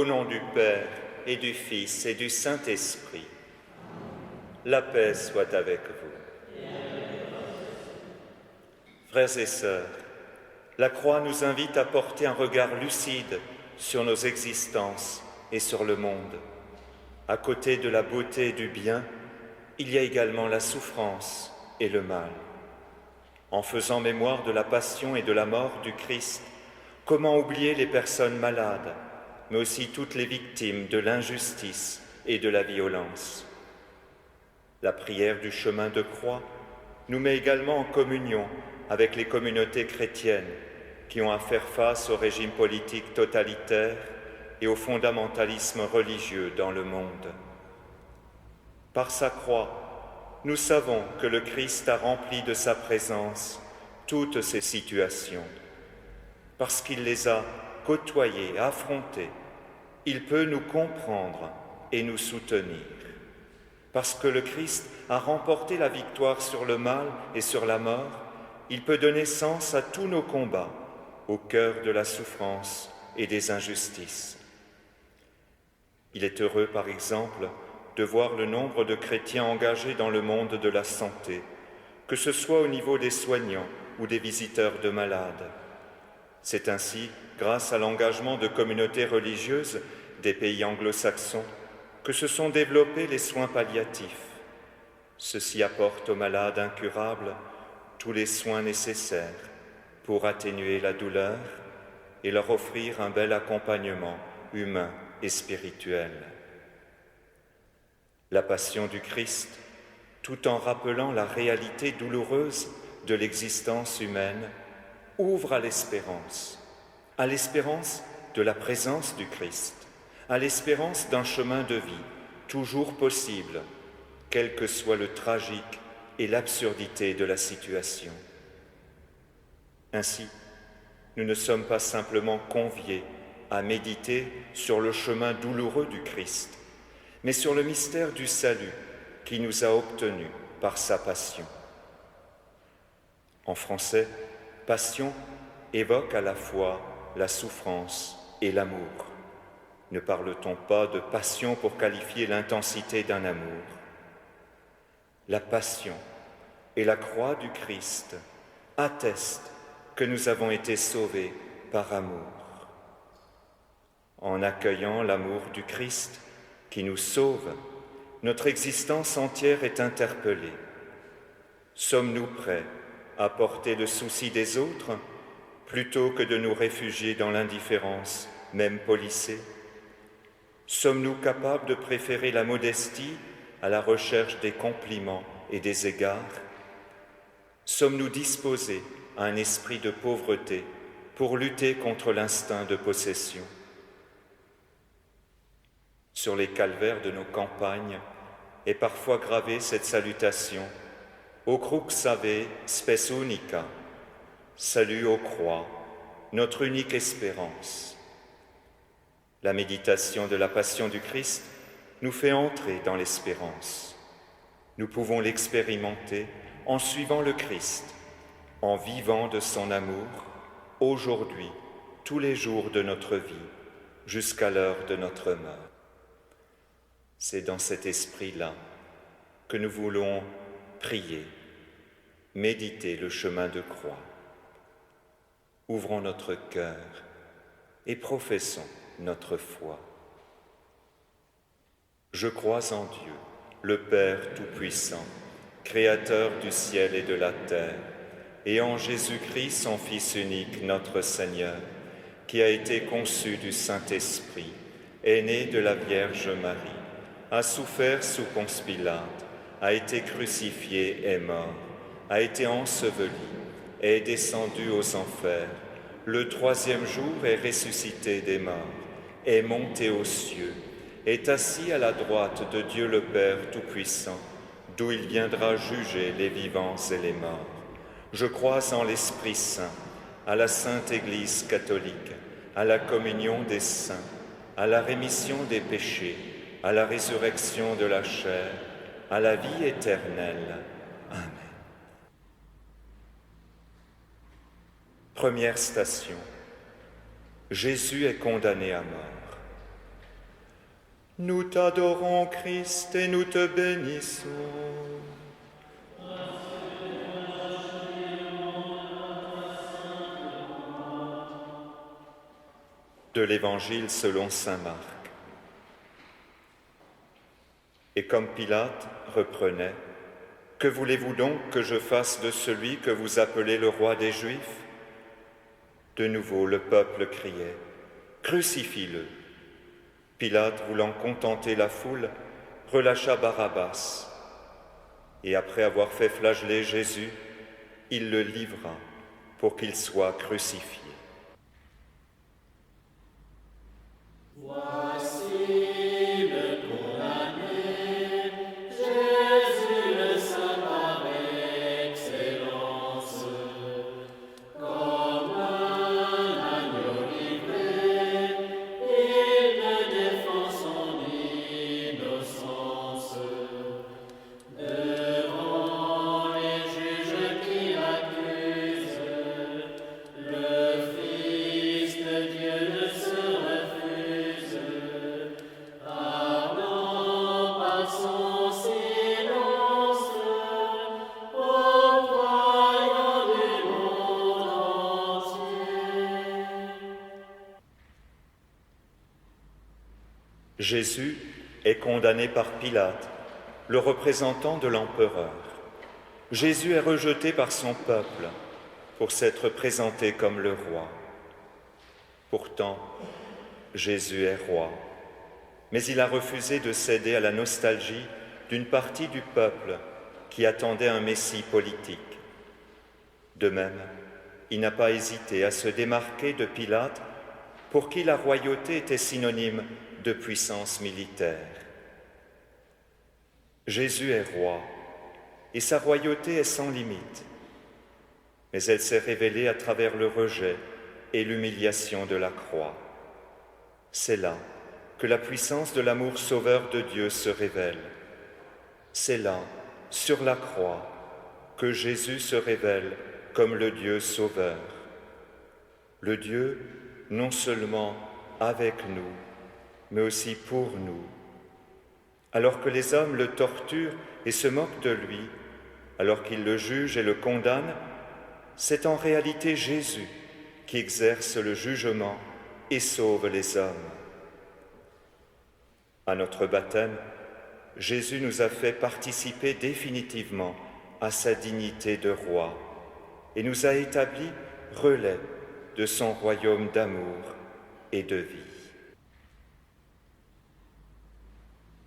Au nom du Père et du Fils et du Saint-Esprit, la paix soit avec vous. Frères et sœurs, la croix nous invite à porter un regard lucide sur nos existences et sur le monde. À côté de la beauté et du bien, il y a également la souffrance et le mal. En faisant mémoire de la passion et de la mort du Christ, comment oublier les personnes malades, mais aussi toutes les victimes de l'injustice et de la violence? La prière du chemin de croix nous met également en communion avec les communautés chrétiennes qui ont à faire face au régime politique totalitaire et au fondamentalisme religieux dans le monde. Par sa croix, nous savons que le Christ a rempli de sa présence toutes ces situations. Parce qu'il les a côtoyées, affrontées, il peut nous comprendre et nous soutenir. Parce que le Christ a remporté la victoire sur le mal et sur la mort, il peut donner sens à tous nos combats, au cœur de la souffrance et des injustices. Il est heureux, par exemple, de voir le nombre de chrétiens engagés dans le monde de la santé, que ce soit au niveau des soignants ou des visiteurs de malades. C'est ainsi, grâce à l'engagement de communautés religieuses des pays anglo-saxons, que se sont développés les soins palliatifs. Ceux-ci apportent aux malades incurables tous les soins nécessaires pour atténuer la douleur et leur offrir un bel accompagnement humain et spirituel. La passion du Christ, tout en rappelant la réalité douloureuse de l'existence humaine, ouvre à l'espérance de la présence du Christ, à l'espérance d'un chemin de vie toujours possible, quel que soit le tragique et l'absurdité de la situation. Ainsi, nous ne sommes pas simplement conviés à méditer sur le chemin douloureux du Christ, mais sur le mystère du salut qui nous a obtenus par sa passion. En français, passion évoque à la fois la souffrance et l'amour. Ne parle-t-on pas de passion pour qualifier l'intensité d'un amour? La passion et la croix du Christ attestent que nous avons été sauvés par amour. En accueillant l'amour du Christ qui nous sauve, notre existence entière est interpellée. Sommes-nous prêts à porter le souci des autres plutôt que de nous réfugier dans l'indifférence, même policée? Sommes-nous capables de préférer la modestie à la recherche des compliments et des égards? Sommes-nous disposés à un esprit de pauvreté pour lutter contre l'instinct de possession? Sur les calvaires de nos campagnes est parfois gravée cette salutation: O crux ave spes unica, salut aux croix, notre unique espérance. La méditation de la passion du Christ nous fait entrer dans l'espérance. Nous pouvons l'expérimenter en suivant le Christ, en vivant de son amour, aujourd'hui, tous les jours de notre vie, jusqu'à l'heure de notre mort. C'est dans cet esprit-là que nous voulons prier, méditer le chemin de croix. Ouvrons notre cœur et professons notre foi. Je crois en Dieu, le Père Tout-Puissant, Créateur du ciel et de la terre, et en Jésus-Christ, son Fils unique, notre Seigneur, qui a été conçu du Saint-Esprit, est né de la Vierge Marie, a souffert sous Ponce Pilate, a été crucifié et mort, a été enseveli, est descendu aux enfers, le troisième jour est ressuscité des morts, est monté aux cieux, est assis à la droite de Dieu le Père Tout-Puissant, d'où il viendra juger les vivants et les morts. Je crois en l'Esprit Saint, à la Sainte Église catholique, à la communion des saints, à la rémission des péchés, à la résurrection de la chair, à la vie éternelle. Amen. Première station. Jésus est condamné à mort. Nous t'adorons, Christ, et nous te bénissons. De l'Évangile selon saint Marc. Et comme Pilate reprenait, « Que voulez-vous donc que je fasse de celui que vous appelez le roi des Juifs ?» De nouveau le peuple criait, « Crucifie-le !» Pilate, voulant contenter la foule, relâcha Barabbas. Et après avoir fait flageller Jésus, il le livra pour qu'il soit crucifié. Jésus est condamné par Pilate, le représentant de l'empereur. Jésus est rejeté par son peuple pour s'être présenté comme le roi. Pourtant, Jésus est roi, mais il a refusé de céder à la nostalgie d'une partie du peuple qui attendait un Messie politique. De même, il n'a pas hésité à se démarquer de Pilate, pour qui la royauté était synonyme de puissance militaire. Jésus est roi, et sa royauté est sans limite, mais elle s'est révélée à travers le rejet et l'humiliation de la croix. C'est là que la puissance de l'amour sauveur de Dieu se révèle. C'est là, sur la croix, que Jésus se révèle comme le Dieu sauveur. Le Dieu non seulement avec nous, mais aussi pour nous. Alors que les hommes le torturent et se moquent de lui, alors qu'ils le jugent et le condamnent, c'est en réalité Jésus qui exerce le jugement et sauve les hommes. À notre baptême, Jésus nous a fait participer définitivement à sa dignité de roi et nous a établis relais de son royaume d'amour et de vie.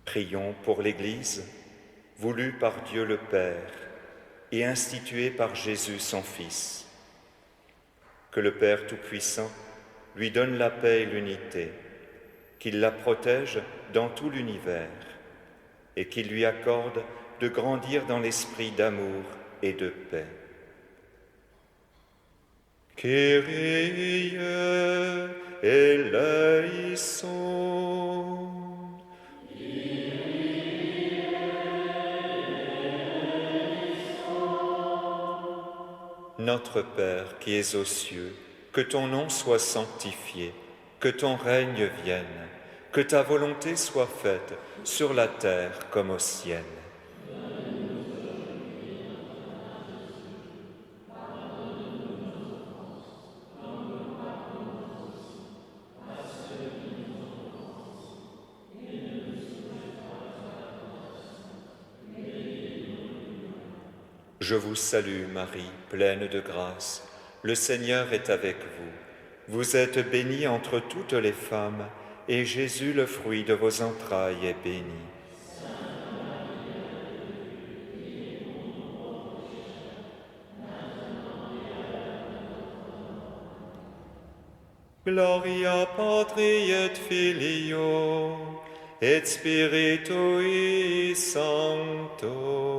Prions pour l'Église, voulue par Dieu le Père et instituée par Jésus son Fils. Que le Père Tout-Puissant lui donne la paix et l'unité, qu'il la protège dans tout l'univers et qu'il lui accorde de grandir dans l'esprit d'amour et de paix. Kyrie eleison. Notre Père qui es aux cieux, que ton nom soit sanctifié, que ton règne vienne, que ta volonté soit faite sur la terre comme au ciel. Je vous salue Marie, pleine de grâce. Le Seigneur est avec vous. Vous êtes bénie entre toutes les femmes, et Jésus, le fruit de vos entrailles, est béni. Gloria Patri et Filio et Spiritui Sancto.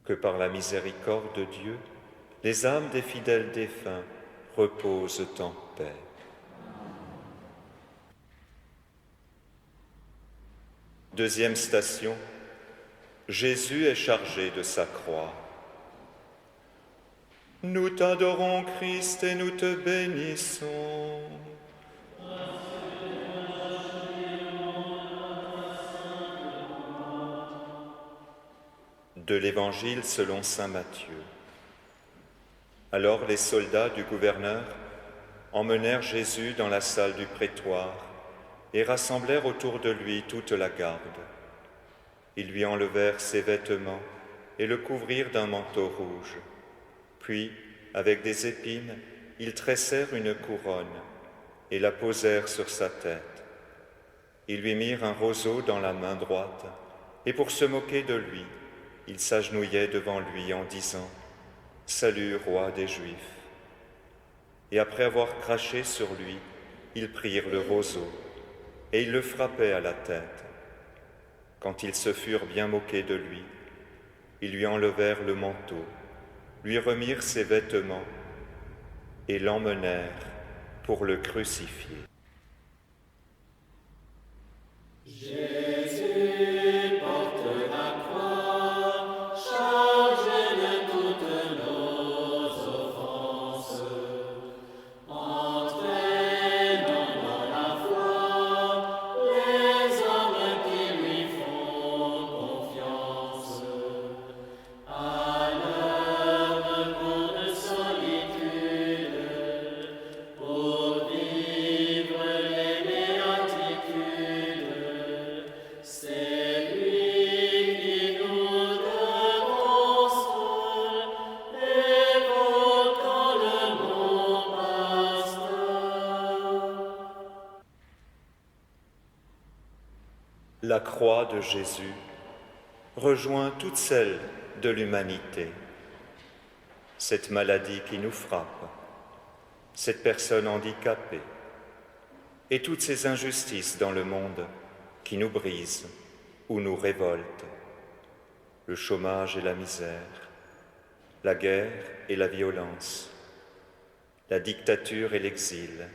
Que par la miséricorde de Dieu, les âmes des fidèles défunts reposent en paix. Deuxième station, Jésus est chargé de sa croix. Nous t'adorons, Christ, et nous te bénissons. De l'Évangile selon saint Matthieu. Alors les soldats du gouverneur emmenèrent Jésus dans la salle du prétoire et rassemblèrent autour de lui toute la garde. Ils lui enlevèrent ses vêtements et le couvrirent d'un manteau rouge. Puis, avec des épines, ils tressèrent une couronne et la posèrent sur sa tête. Ils lui mirent un roseau dans la main droite et pour se moquer de lui, ils s'agenouillaient devant lui en disant « Salut, roi des Juifs !» Et après avoir craché sur lui, ils prirent le roseau et ils le frappaient à la tête. Quand ils se furent bien moqués de lui, ils lui enlevèrent le manteau, lui remirent ses vêtements et l'emmenèrent pour le crucifier. Jésus porte la croix, chargé de toutes nos offenses, entraînant dans la foi les hommes qui lui font confiance. À l'heure de solitude, pour vivre les béatitudes, c'est lui qui nous devance, évoquant le bon pasteur. La croix de Jésus rejoint toutes celles de l'humanité. Cette maladie qui nous frappe, cette personne handicapée et toutes ces injustices dans le monde qui nous brisent ou nous révoltent. Le chômage et la misère, la guerre et la violence, la dictature et l'exil,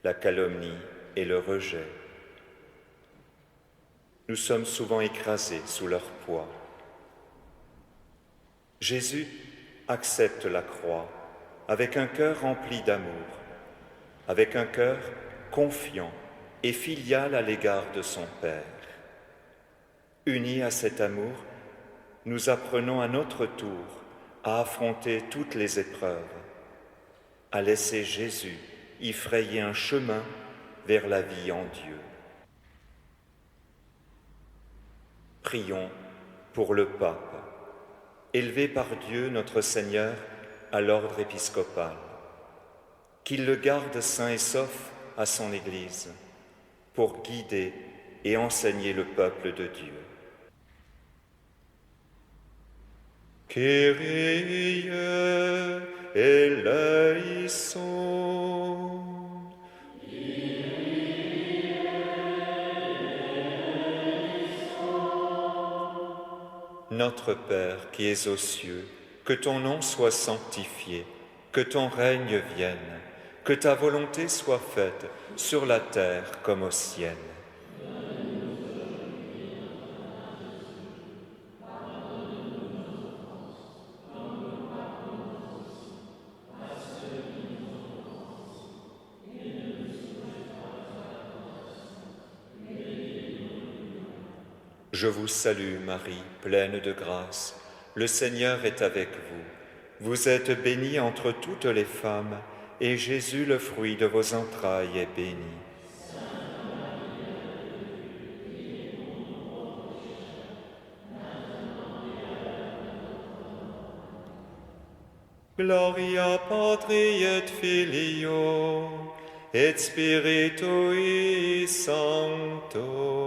la calomnie et le rejet. Nous sommes souvent écrasés sous leur poids. Jésus accepte la croix avec un cœur rempli d'amour, avec un cœur confiant et filial à l'égard de son Père. Unis à cet amour, nous apprenons à notre tour à affronter toutes les épreuves, à laisser Jésus y frayer un chemin vers la vie en Dieu. Prions pour le pape, élevé par Dieu notre Seigneur à l'ordre épiscopal, qu'il le garde sain et sauf à son Église, pour guider et enseigner le peuple de Dieu. Kyrie eleison. Notre Père qui es aux cieux, que ton nom soit sanctifié, que ton règne vienne, que ta volonté soit faite sur la terre comme au ciel. Je vous salue Marie, pleine de grâce, le Seigneur est avec vous. Vous êtes bénie entre toutes les femmes, et Jésus, le fruit de vos entrailles, est béni. Gloria Patri et Filio, et Spiritui Sancto.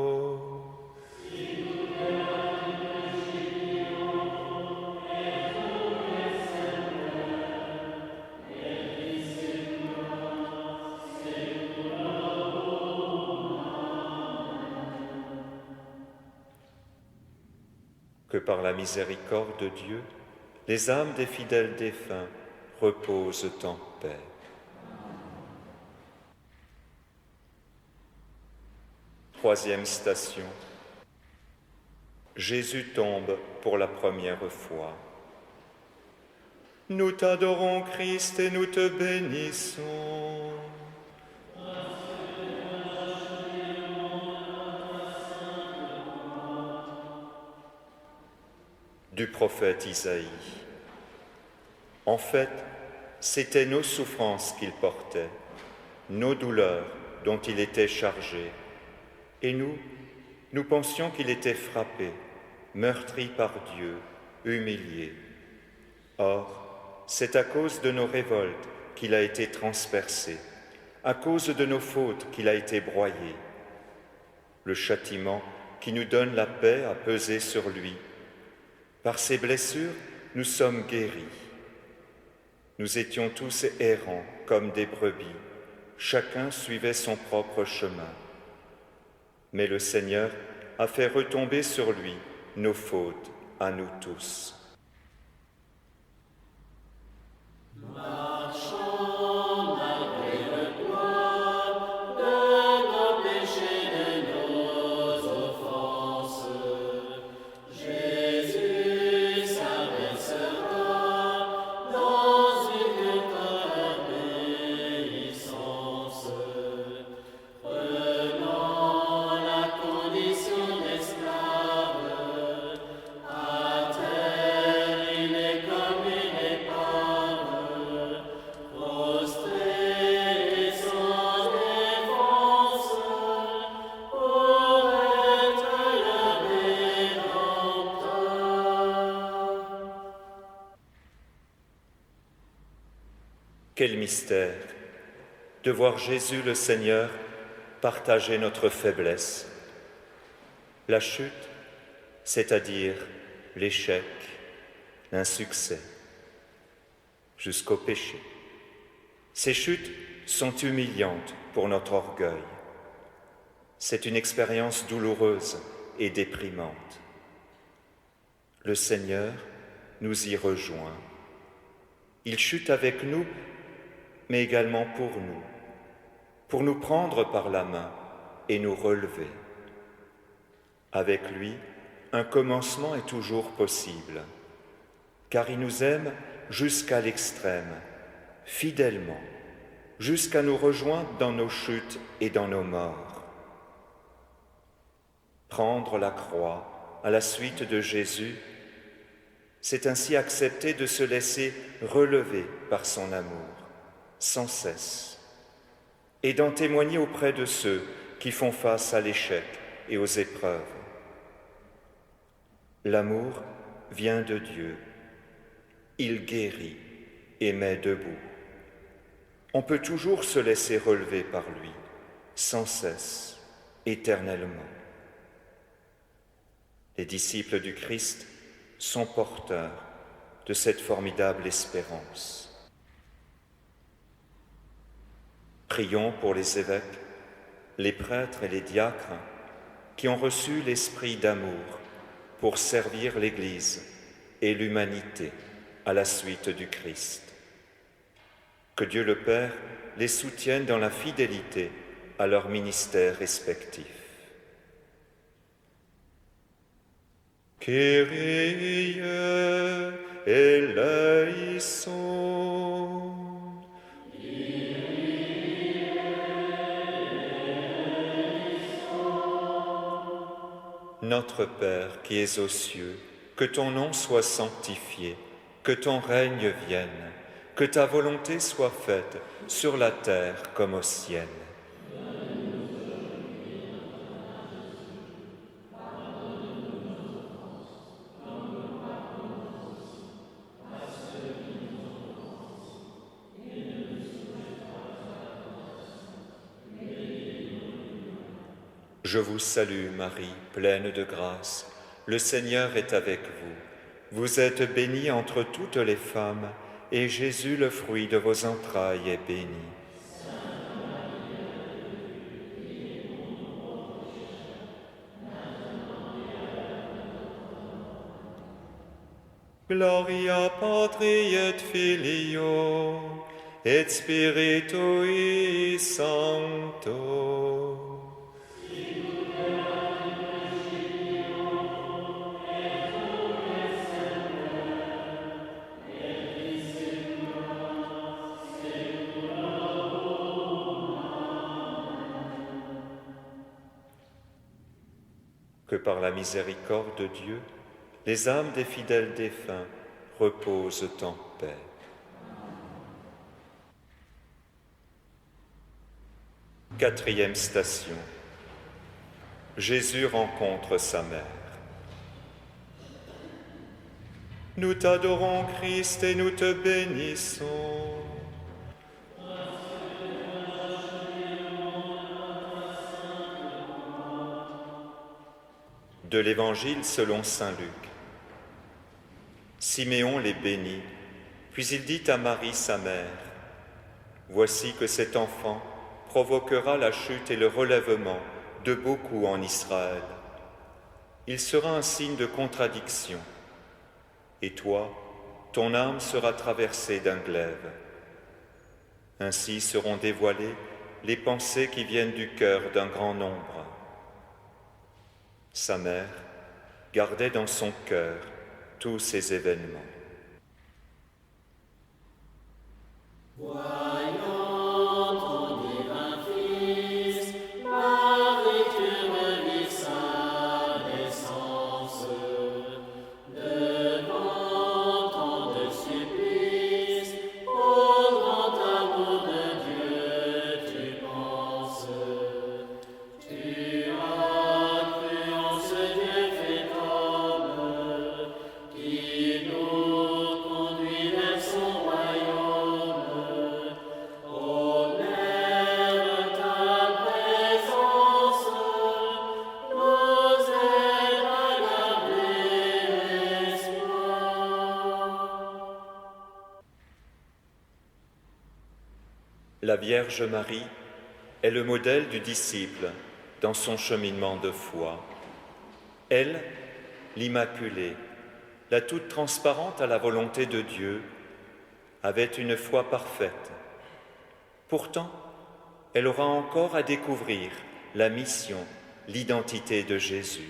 Que par la miséricorde de Dieu, les âmes des fidèles défunts reposent en paix. Troisième station, Jésus tombe pour la première fois. Nous t'adorons, Christ, et nous te bénissons. Du prophète Isaïe. En fait, c'étaient nos souffrances qu'il portait, nos douleurs dont il était chargé. Et nous pensions qu'il était frappé, meurtri par Dieu, humilié. Or, c'est à cause de nos révoltes qu'il a été transpercé, à cause de nos fautes qu'il a été broyé. Le châtiment qui nous donne la paix a pesé sur lui. Par ses blessures, nous sommes guéris. Nous étions tous errants comme des brebis, chacun suivait son propre chemin. Mais le Seigneur a fait retomber sur lui nos fautes à nous tous. Marchons malgré le poids de nos péchés, de nos offenses. Jésus s'abaissera dans une obéissance. Prenant la condition d'esclave, à terre il est comme une épave, prostré et sans défense, pour être le Rédempteur. Quel mystère de voir Jésus le Seigneur partager notre faiblesse. La chute, c'est-à-dire l'échec, l'insuccès, jusqu'au péché. Ces chutes sont humiliantes pour notre orgueil. C'est une expérience douloureuse et déprimante. Le Seigneur nous y rejoint. Il chute avec nous, mais également pour nous prendre par la main et nous relever. Avec lui, un commencement est toujours possible, car il nous aime jusqu'à l'extrême, fidèlement, jusqu'à nous rejoindre dans nos chutes et dans nos morts. Prendre la croix à la suite de Jésus, c'est ainsi accepter de se laisser relever par son amour, sans cesse, et d'en témoigner auprès de ceux qui font face à l'échec et aux épreuves. L'amour vient de Dieu. Il guérit et met debout. On peut toujours se laisser relever par lui, sans cesse, éternellement. Les disciples du Christ sont porteurs de cette formidable espérance. Prions pour les évêques, les prêtres et les diacres qui ont reçu l'esprit d'amour pour servir l'Église et l'humanité à la suite du Christ. Que Dieu le Père les soutienne dans la fidélité à leurs ministères respectifs. Kyrie eleison. Notre Père qui es aux cieux, que ton nom soit sanctifié, que ton règne vienne, que ta volonté soit faite sur la terre comme au ciel. Je vous salue Marie, pleine de grâce, le Seigneur est avec vous. Vous êtes bénie entre toutes les femmes, et Jésus, le fruit de vos entrailles, est béni. Gloria Patri et Filio, et Spiritui Sancto. par la miséricorde de Dieu, les âmes des fidèles défunts reposent en paix. Quatrième station. Jésus rencontre sa mère. Nous t'adorons, Christ, et nous te bénissons. De l'Évangile selon saint Luc. Siméon les bénit, puis il dit à Marie sa mère, « Voici que cet enfant provoquera la chute et le relèvement de beaucoup en Israël. Il sera un signe de contradiction. Et toi, ton âme sera traversée d'un glaive. Ainsi seront dévoilées les pensées qui viennent du cœur d'un grand nombre. » Sa mère gardait dans son cœur tous ces événements. Voyant ton divin Fils, Marie, tu revis sa naissance. Devant tant de supplices, au grand amour de Dieu, tu penses. Tu as cru en ce Dieu fait homme, qui nous conduit vers son royaume. Honneur ta présence, nous aide à garder l'espoir. La Vierge Marie est le modèle du disciple dans son cheminement de foi. Elle, l'Immaculée, la toute transparente à la volonté de Dieu, avait une foi parfaite. Pourtant, elle aura encore à découvrir la mission, l'identité de Jésus.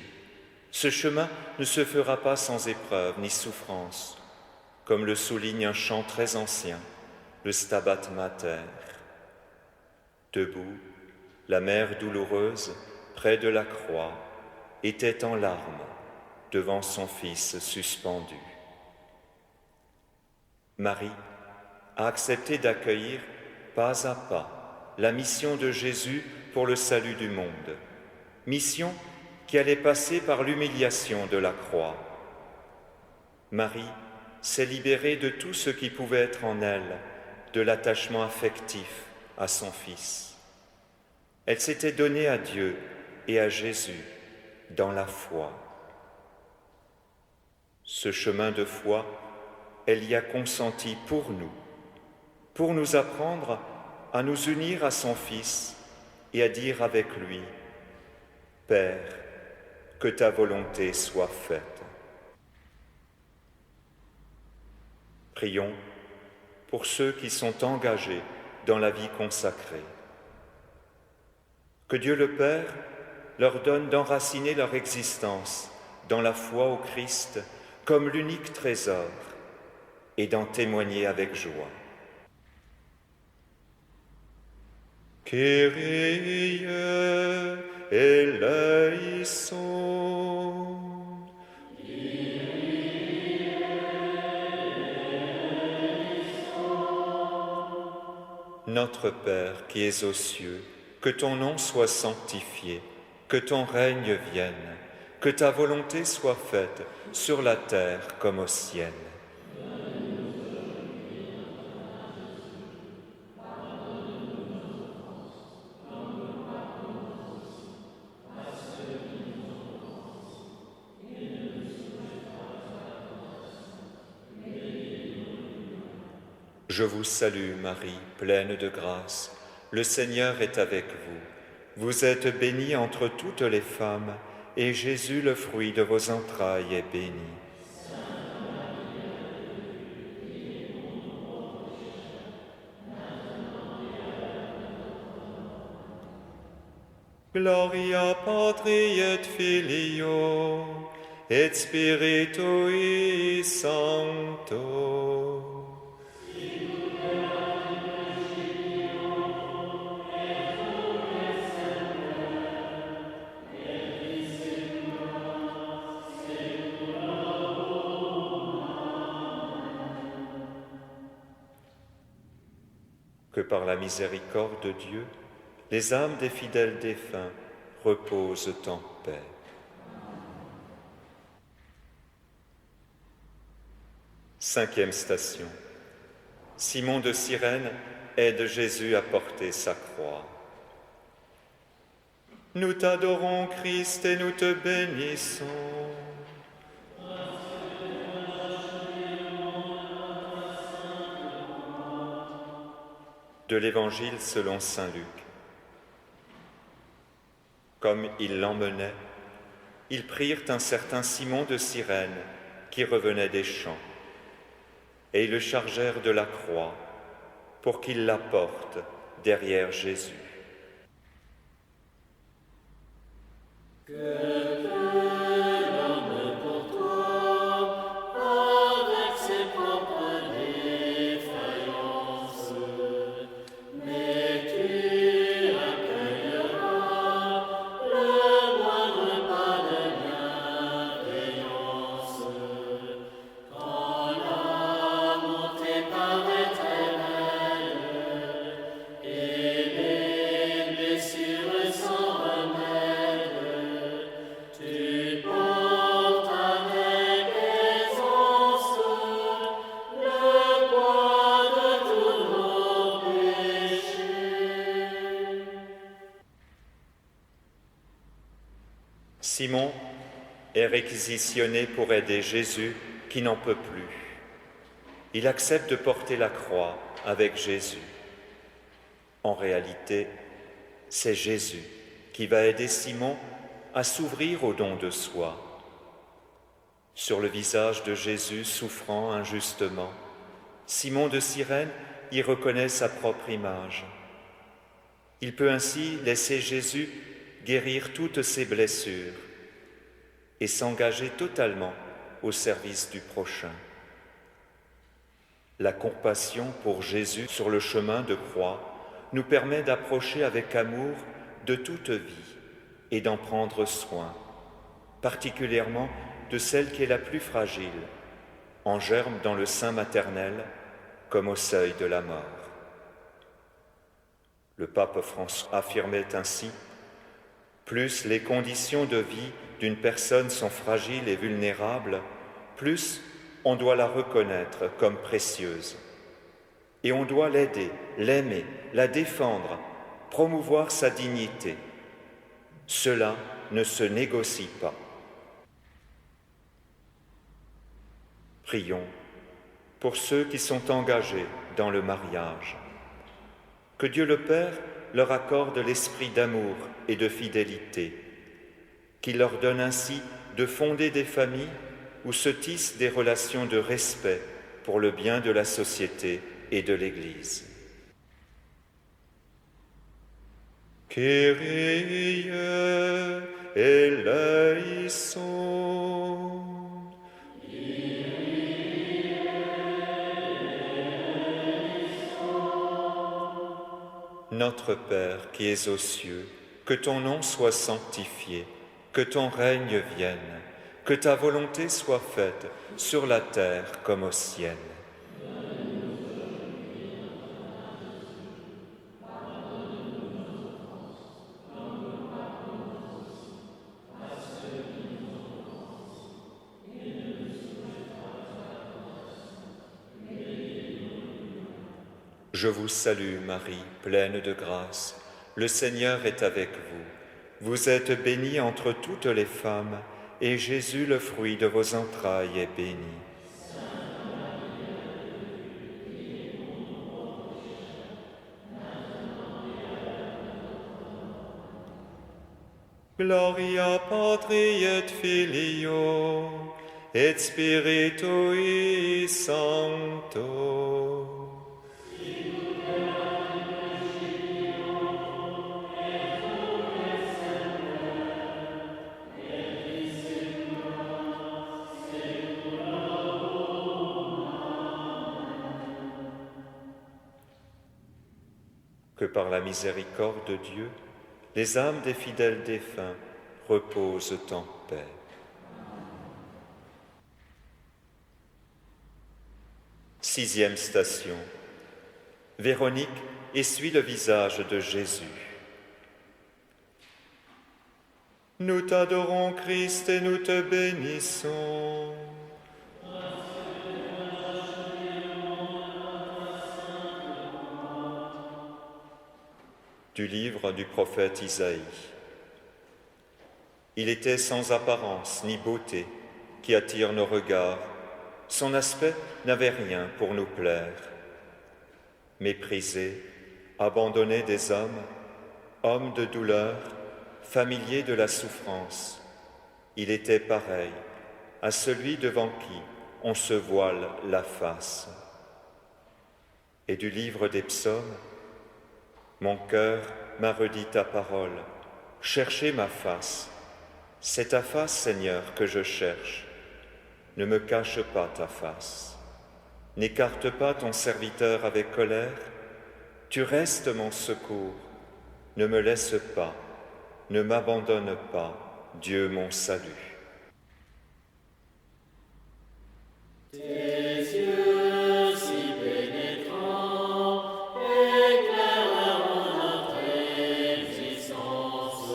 Ce chemin ne se fera pas sans épreuve ni souffrance, comme le souligne un chant très ancien, le Stabat Mater. Debout, la mère douloureuse, près de la croix, était en larmes devant son Fils suspendu. Marie a accepté d'accueillir pas à pas la mission de Jésus pour le salut du monde, mission qui allait passer par l'humiliation de la croix. Marie s'est libérée de tout ce qui pouvait être en elle, de l'attachement affectif à son Fils. Elle s'était donnée à Dieu et à Jésus dans la foi. Ce chemin de foi, elle y a consenti pour nous apprendre à nous unir à son Fils et à dire avec lui, « Père, que ta volonté soit faite. » Prions pour ceux qui sont engagés dans la vie consacrée. Que Dieu le Père leur donne d'enraciner leur existence dans la foi au Christ comme l'unique trésor et d'en témoigner avec joie. Kyrie eleison. Notre Père qui es aux cieux, que ton nom soit sanctifié, que ton règne vienne, que ta volonté soit faite sur la terre comme au ciel. Je vous salue Marie, pleine de grâce, le Seigneur est avec vous. Vous êtes bénie entre toutes les femmes, et Jésus, le fruit de vos entrailles, est béni. Gloria Patri et Filio, et Spiritui Sancto. Que par la miséricorde de Dieu, les âmes des fidèles défunts reposent en paix. Cinquième station. Simon de Cyrène aide Jésus à porter sa croix. Nous t'adorons, Christ, et nous te bénissons. De l'Évangile selon saint Luc. Comme il l'emmenait, ils prirent un certain Simon de Cyrène qui revenait des champs, et ils le chargèrent de la croix pour qu'il la porte derrière Jésus. Simon est réquisitionné pour aider Jésus qui n'en peut plus. Il accepte de porter la croix avec Jésus. En réalité, c'est Jésus qui va aider Simon à s'ouvrir au don de soi. Sur le visage de Jésus souffrant injustement, Simon de Cyrène y reconnaît sa propre image. Il peut ainsi laisser Jésus guérir toutes ses blessures et s'engager totalement au service du prochain. La compassion pour Jésus sur le chemin de croix nous permet d'approcher avec amour de toute vie et d'en prendre soin, particulièrement de celle qui est la plus fragile, en germe dans le sein maternel comme au seuil de la mort. Le pape François affirmait ainsi: plus les conditions de vie d'une personne sont fragiles et vulnérables, plus on doit la reconnaître comme précieuse. Et on doit l'aider, l'aimer, la défendre, promouvoir sa dignité. Cela ne se négocie pas. Prions pour ceux qui sont engagés dans le mariage. Que Dieu le Père leur accorde l'esprit d'amour et de fidélité, qu'il leur donne ainsi de fonder des familles où se tissent des relations de respect pour le bien de la société et de l'Église. Kyrie eleison. Notre Père qui es aux cieux, que ton nom soit sanctifié, que ton règne vienne, que ta volonté soit faite sur la terre comme au ciel. Je vous salue Marie, pleine de grâce. Le Seigneur est avec vous. Vous êtes bénie entre toutes les femmes, et Jésus, le fruit de vos entrailles, est béni. Gloria Patri et Filio et Spiritui Sancto. Que par la miséricorde de Dieu, les âmes des fidèles défunts reposent en paix. Sixième station. Véronique essuie le visage de Jésus. Nous t'adorons, Christ, et nous te bénissons. Du livre du prophète Isaïe. Il était sans apparence ni beauté qui attire nos regards. Son aspect n'avait rien pour nous plaire. Méprisé, abandonné des hommes, homme de douleur, familier de la souffrance, il était pareil à celui devant qui on se voile la face. Et du livre des psaumes, mon cœur m'a redit ta parole, cherchez ma face. C'est ta face, Seigneur, que je cherche. Ne me cache pas ta face. N'écarte pas ton serviteur avec colère. Tu restes mon secours. Ne me laisse pas, ne m'abandonne pas, Dieu mon salut. Tes yeux si pénétrants éclaireront notre existence,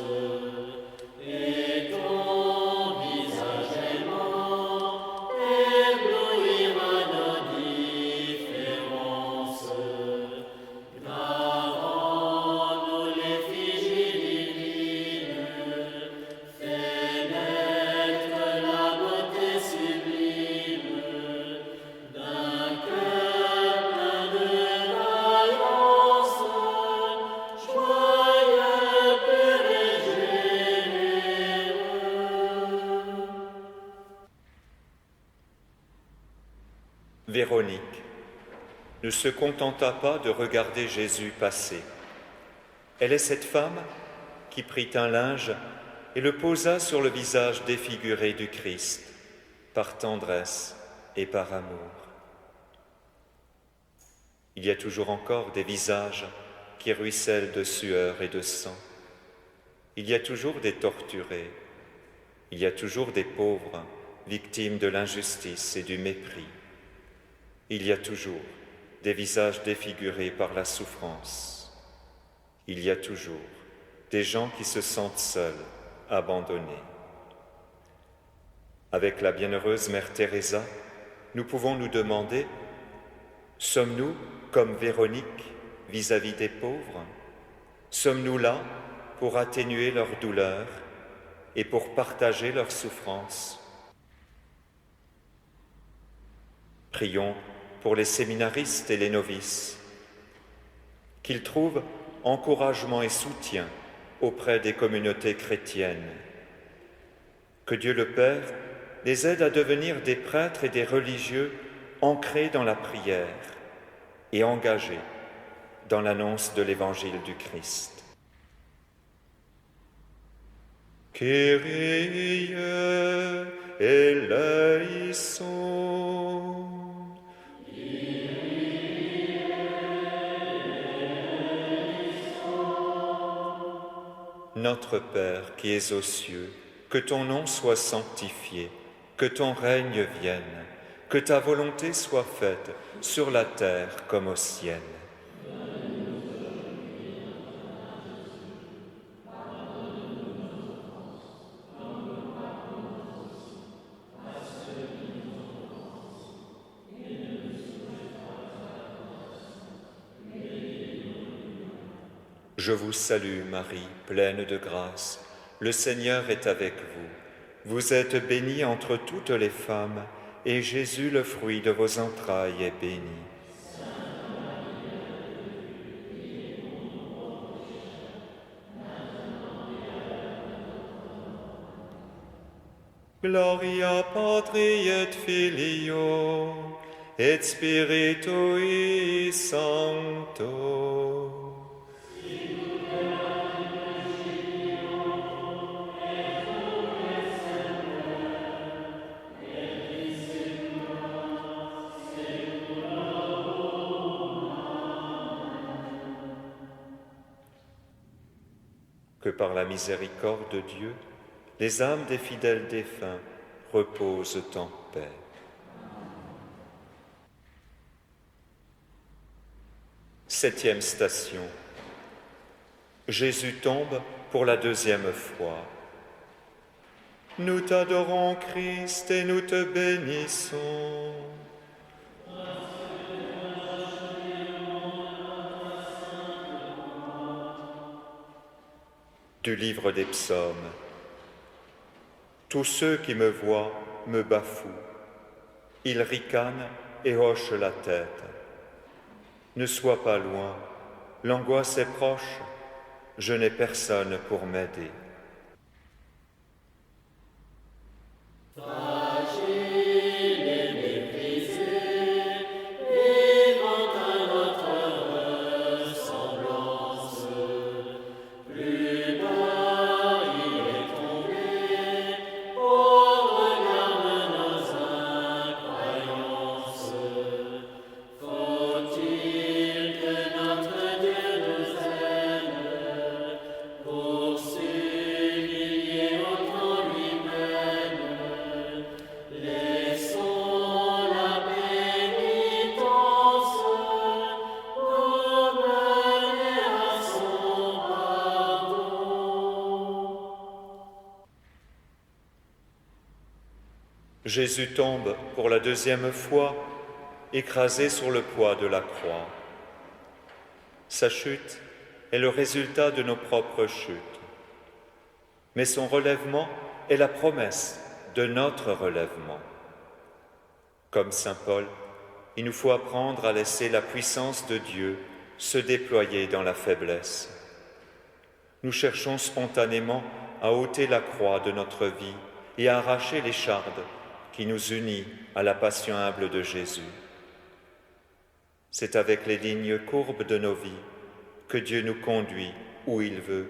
et ton visage aimant éblouira nos différences. Gravant-nous l'effigie divine, fais naître la beauté sublime d'un cœur plein de vaillance, joyeux, pur et généreux. Véronique ne se contenta pas de regarder Jésus passer. Elle est cette femme qui prit un linge et le posa sur le visage défiguré du Christ, par tendresse et par amour. Il y a toujours encore des visages qui ruissellent de sueur et de sang. Il y a toujours des torturés. Il y a toujours des pauvres victimes de l'injustice et du mépris. Il y a toujours des visages défigurés par la souffrance. Il y a toujours des gens qui se sentent seuls, abandonnés. Avec la bienheureuse Mère Teresa, nous pouvons nous demander, sommes-nous comme Véronique vis-à-vis des pauvres? Sommes-nous là pour atténuer leur douleur et pour partager leur souffrance? Prions pour les séminaristes et les novices, qu'ils trouvent encouragement et soutien auprès des communautés chrétiennes. Que Dieu le Père les aide à devenir des prêtres et des religieux ancrés dans la prière et engagés dans l'annonce de l'Évangile du Christ. Kyrie eleison. Notre Père qui es aux cieux, que ton nom soit sanctifié, que ton règne vienne, que ta volonté soit faite sur la terre comme au ciel. Je vous salue Marie, pleine de grâce. Le Seigneur est avec vous. Vous êtes bénie entre toutes les femmes, et Jésus, le fruit de vos entrailles, est béni. Gloria Patri et Filio et Spiritui Sancto. Que par la miséricorde de Dieu, les âmes des fidèles défunts reposent en paix. Septième station. Jésus tombe pour la deuxième fois. Nous t'adorons, Christ, et nous te bénissons. Du livre des Psaumes. Tous ceux qui me voient me bafouent. Ils ricanent et hochent la tête. Ne sois pas loin, l'angoisse est proche, je n'ai personne pour m'aider. Jésus tombe pour la deuxième fois, écrasé sur le poids de la croix. Sa chute est le résultat de nos propres chutes, mais son relèvement est la promesse de notre relèvement. Comme saint Paul, il nous faut apprendre à laisser la puissance de Dieu se déployer dans la faiblesse. Nous cherchons spontanément à ôter la croix de notre vie et à arracher l'écharde qui nous unit à la passion humble de Jésus. C'est avec les lignes courbes de nos vies que Dieu nous conduit où il veut.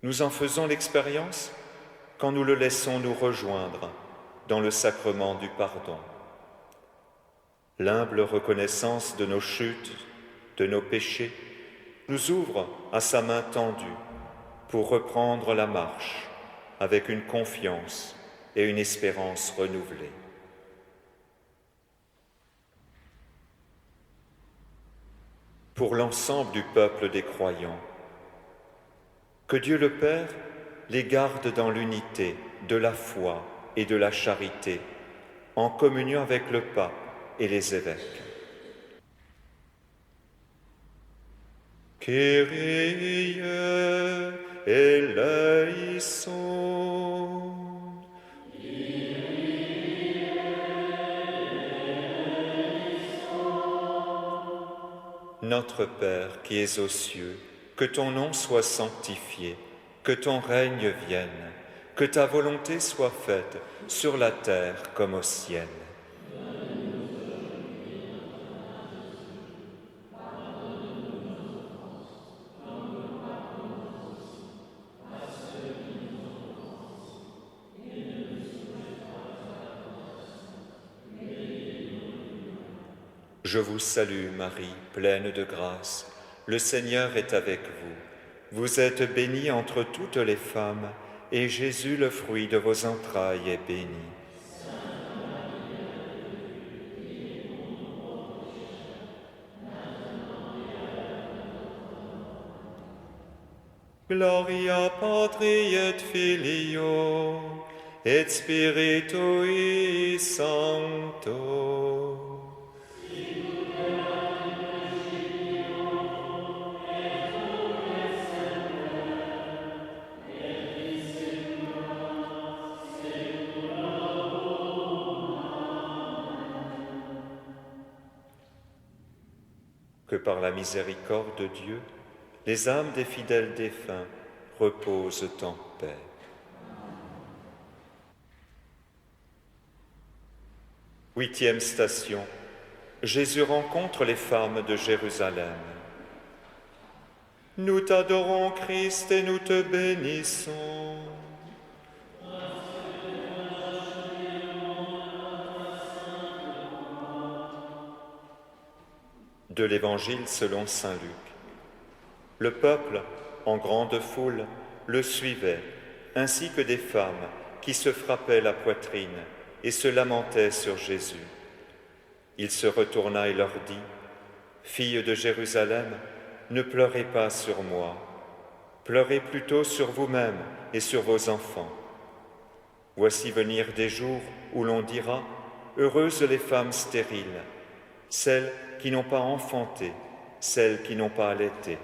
Nous en faisons l'expérience quand nous le laissons nous rejoindre dans le sacrement du pardon. L'humble reconnaissance de nos chutes, de nos péchés, nous ouvre à sa main tendue pour reprendre la marche avec une confiance et une espérance renouvelée. Pour l'ensemble du peuple des croyants, que Dieu le Père les garde dans l'unité de la foi et de la charité, en communion avec le pape et les évêques. Kyrie eleison. Notre Père qui es aux cieux, que ton nom soit sanctifié, que ton règne vienne, que ta volonté soit faite sur la terre comme au ciel. Je vous salue Marie, pleine de grâce, le Seigneur est avec vous. Vous êtes bénie entre toutes les femmes, et Jésus, le fruit de vos entrailles, est béni. Gloria Patri et Filio, et Spiritui Sancto. Que par la miséricorde de Dieu, les âmes des fidèles défunts reposent en paix. Huitième station. Jésus rencontre les femmes de Jérusalem. Nous t'adorons, Christ, et nous te bénissons. De l'Évangile selon saint Luc. Le peuple, en grande foule, le suivait, ainsi que des femmes qui se frappaient la poitrine et se lamentaient sur Jésus. Il se retourna et leur dit : Filles de Jérusalem, ne pleurez pas sur moi, pleurez plutôt sur vous-même et sur vos enfants. Voici venir des jours où l'on dira « Heureuses les femmes stériles, celles qui n'ont pas enfanté, celles qui n'ont pas allaité. »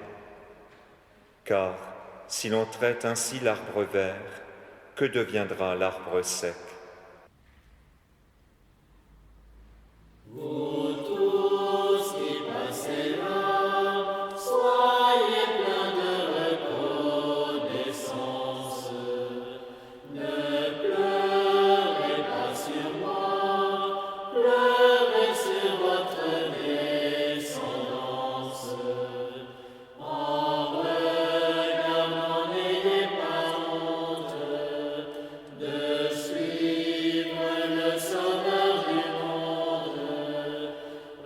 Car si l'on traite ainsi l'arbre vert, que deviendra l'arbre sec? Vous tous qui passez là, soyez pleins de reconnaissance. Ne pleurez pas sur moi, pleurez sur votre descendance. En regardant, n'ayez pas honte de suivre le Sauveur du monde.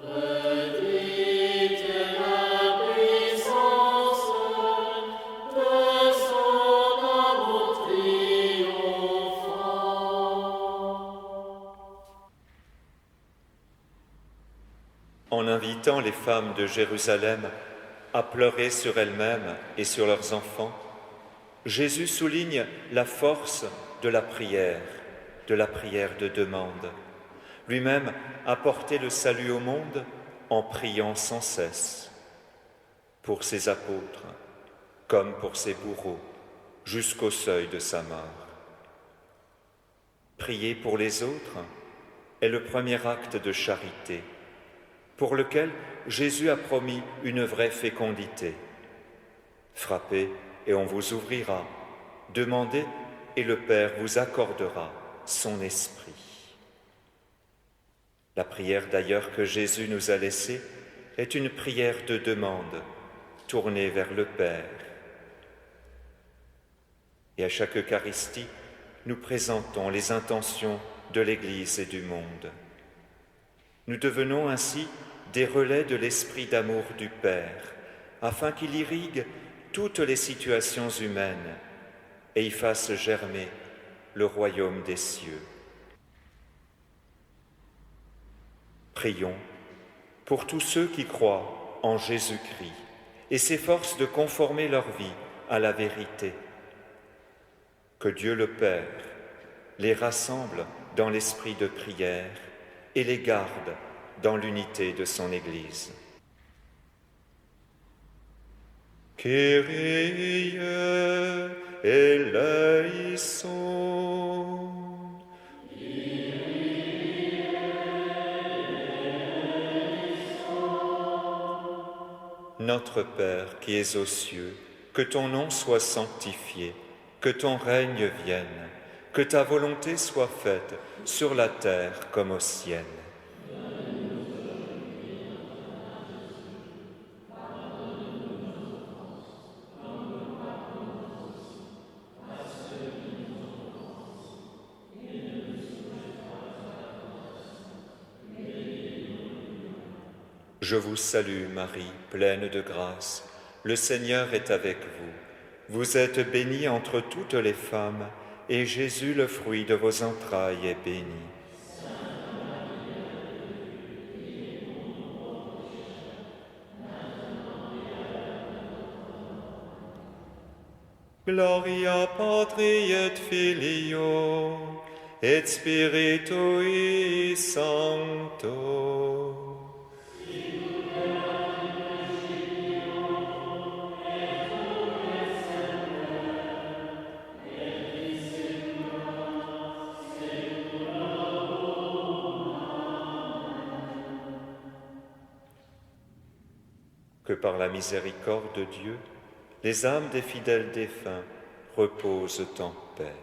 Redites la puissance de son amour triomphant. En invitant les femmes de Jérusalem à pleurer sur elles-mêmes et sur leurs enfants, Jésus souligne la force de la prière de demande. Lui-même a porté le salut au monde en priant sans cesse. Pour ses apôtres, comme pour ses bourreaux, jusqu'au seuil de sa mort. Prier pour les autres est le premier acte de charité, pour lequel Jésus a promis une vraie fécondité. Frappez et on vous ouvrira, demandez et le Père vous accordera son esprit. La prière d'ailleurs que Jésus nous a laissée est une prière de demande, tournée vers le Père. Et à chaque Eucharistie, nous présentons les intentions de l'Église et du monde. Nous devenons ainsi des relais de l'esprit d'amour du Père, afin qu'il irrigue toutes les situations humaines et y fasse germer le royaume des cieux. Prions pour tous ceux qui croient en Jésus-Christ et s'efforcent de conformer leur vie à la vérité. Que Dieu le Père les rassemble dans l'esprit de prière et les garde dans l'unité de son Église. Kyrie eleison. Notre Père qui es aux cieux, que ton nom soit sanctifié, que ton règne vienne, que ta volonté soit faite sur la terre comme au ciel. Je vous salue Marie, pleine de grâce, le Seigneur est avec vous. Vous êtes bénie entre toutes les femmes, et Jésus, le fruit de vos entrailles, est béni. Gloria Patri et Filio, et Spiritui Sancto. Que par la miséricorde de Dieu, les âmes des fidèles défunts reposent en paix.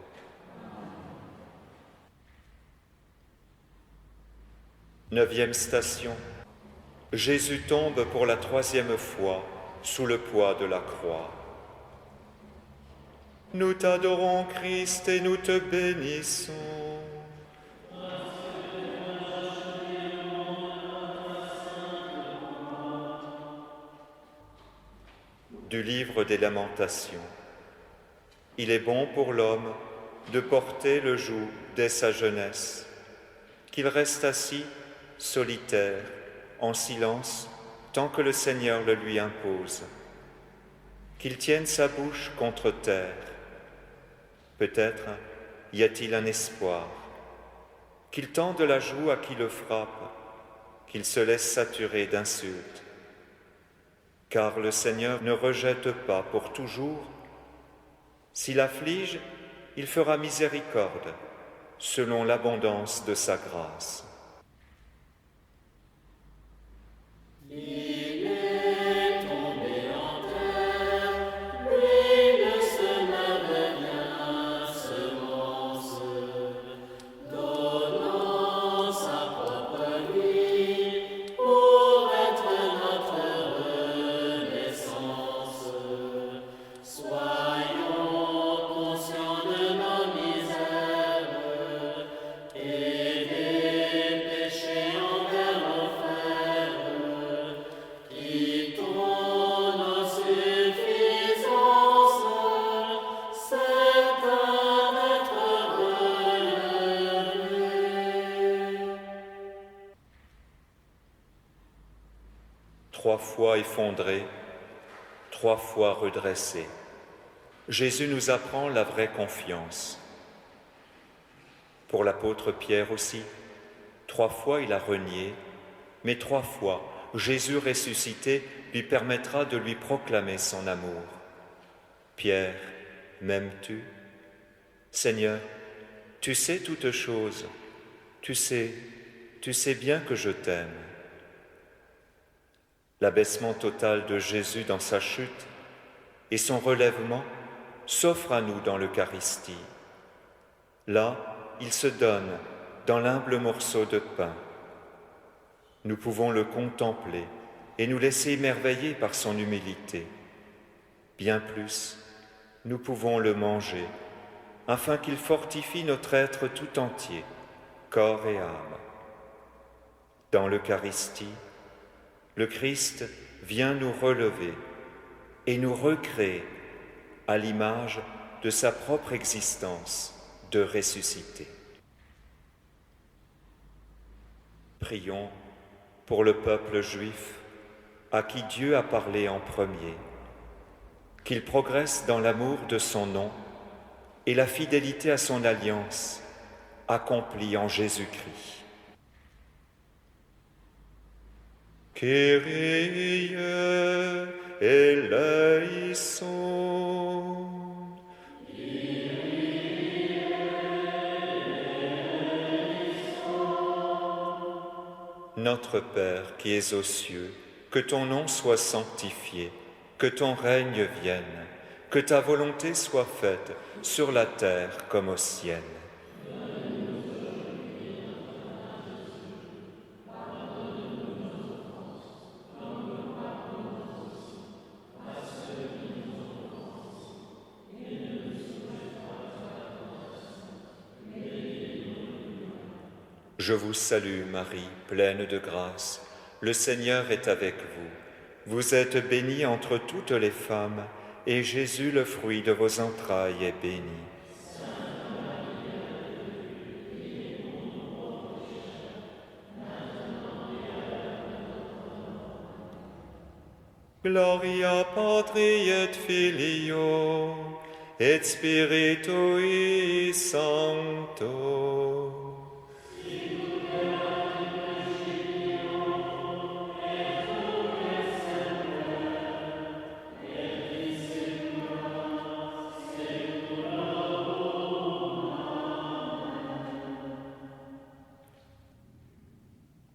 Neuvième station. Jésus tombe pour la troisième fois sous le poids de la croix. Nous t'adorons, Christ, et nous te bénissons. Du livre des Lamentations. Il est bon pour l'homme de porter le joug dès sa jeunesse, qu'il reste assis, solitaire, en silence, tant que le Seigneur le lui impose, qu'il tienne sa bouche contre terre. Peut-être y a-t-il un espoir, qu'il tende la joue à qui le frappe, qu'il se laisse saturer d'insultes. Car le Seigneur ne rejette pas pour toujours. S'il afflige, il fera miséricorde, selon l'abondance de sa grâce. Il est tombé en terre, lui le semeur bien semence, donnant sa propre vie pour être notre renaissance. Soyons conscients de nos misères et des péchés envers nos frères. Quittons nos suffisances, certains d'être relevés. 3 fois effondré, 3 fois redressé, Jésus nous apprend la vraie confiance. Pour l'apôtre Pierre aussi, 3 fois il a renié, mais 3 fois Jésus ressuscité lui permettra de lui proclamer son amour. Pierre, m'aimes-tu? Seigneur, tu sais toutes choses, tu sais bien que je t'aime. L'abaissement total de Jésus dans sa chute et son relèvement s'offrent à nous dans l'Eucharistie. Là, il se donne dans l'humble morceau de pain. Nous pouvons le contempler et nous laisser émerveiller par son humilité. Bien plus, nous pouvons le manger afin qu'il fortifie notre être tout entier, corps et âme. Dans l'Eucharistie, le Christ vient nous relever et nous recréer à l'image de sa propre existence de ressuscité. Prions pour le peuple juif à qui Dieu a parlé en premier, qu'il progresse dans l'amour de son nom et la fidélité à son alliance accomplie en Jésus-Christ. Kyrie eleison. Notre Père qui es aux cieux, que ton nom soit sanctifié, que ton règne vienne, que ta volonté soit faite sur la terre comme au ciel. Je vous salue Marie, pleine de grâce, le Seigneur est avec vous. Vous êtes bénie entre toutes les femmes, et Jésus, le fruit de vos entrailles, est béni. Gloria Patri et Filio, et Spiritui Sancto.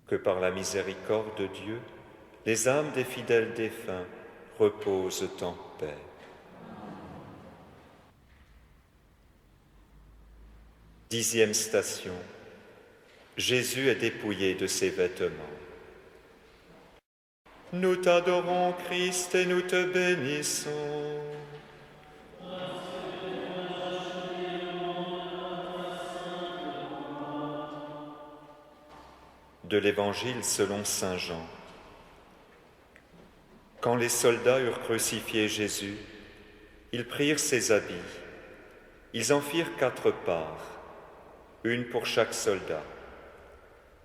Que par la miséricorde de Dieu, les âmes des fidèles défunts reposent en paix. Dixième station. Jésus est dépouillé de ses vêtements. Nous t'adorons, Christ, et nous te bénissons. De l'Évangile selon saint Jean. Quand les soldats eurent crucifié Jésus, ils prirent ses habits. Ils en firent 4 parts, une pour chaque soldat.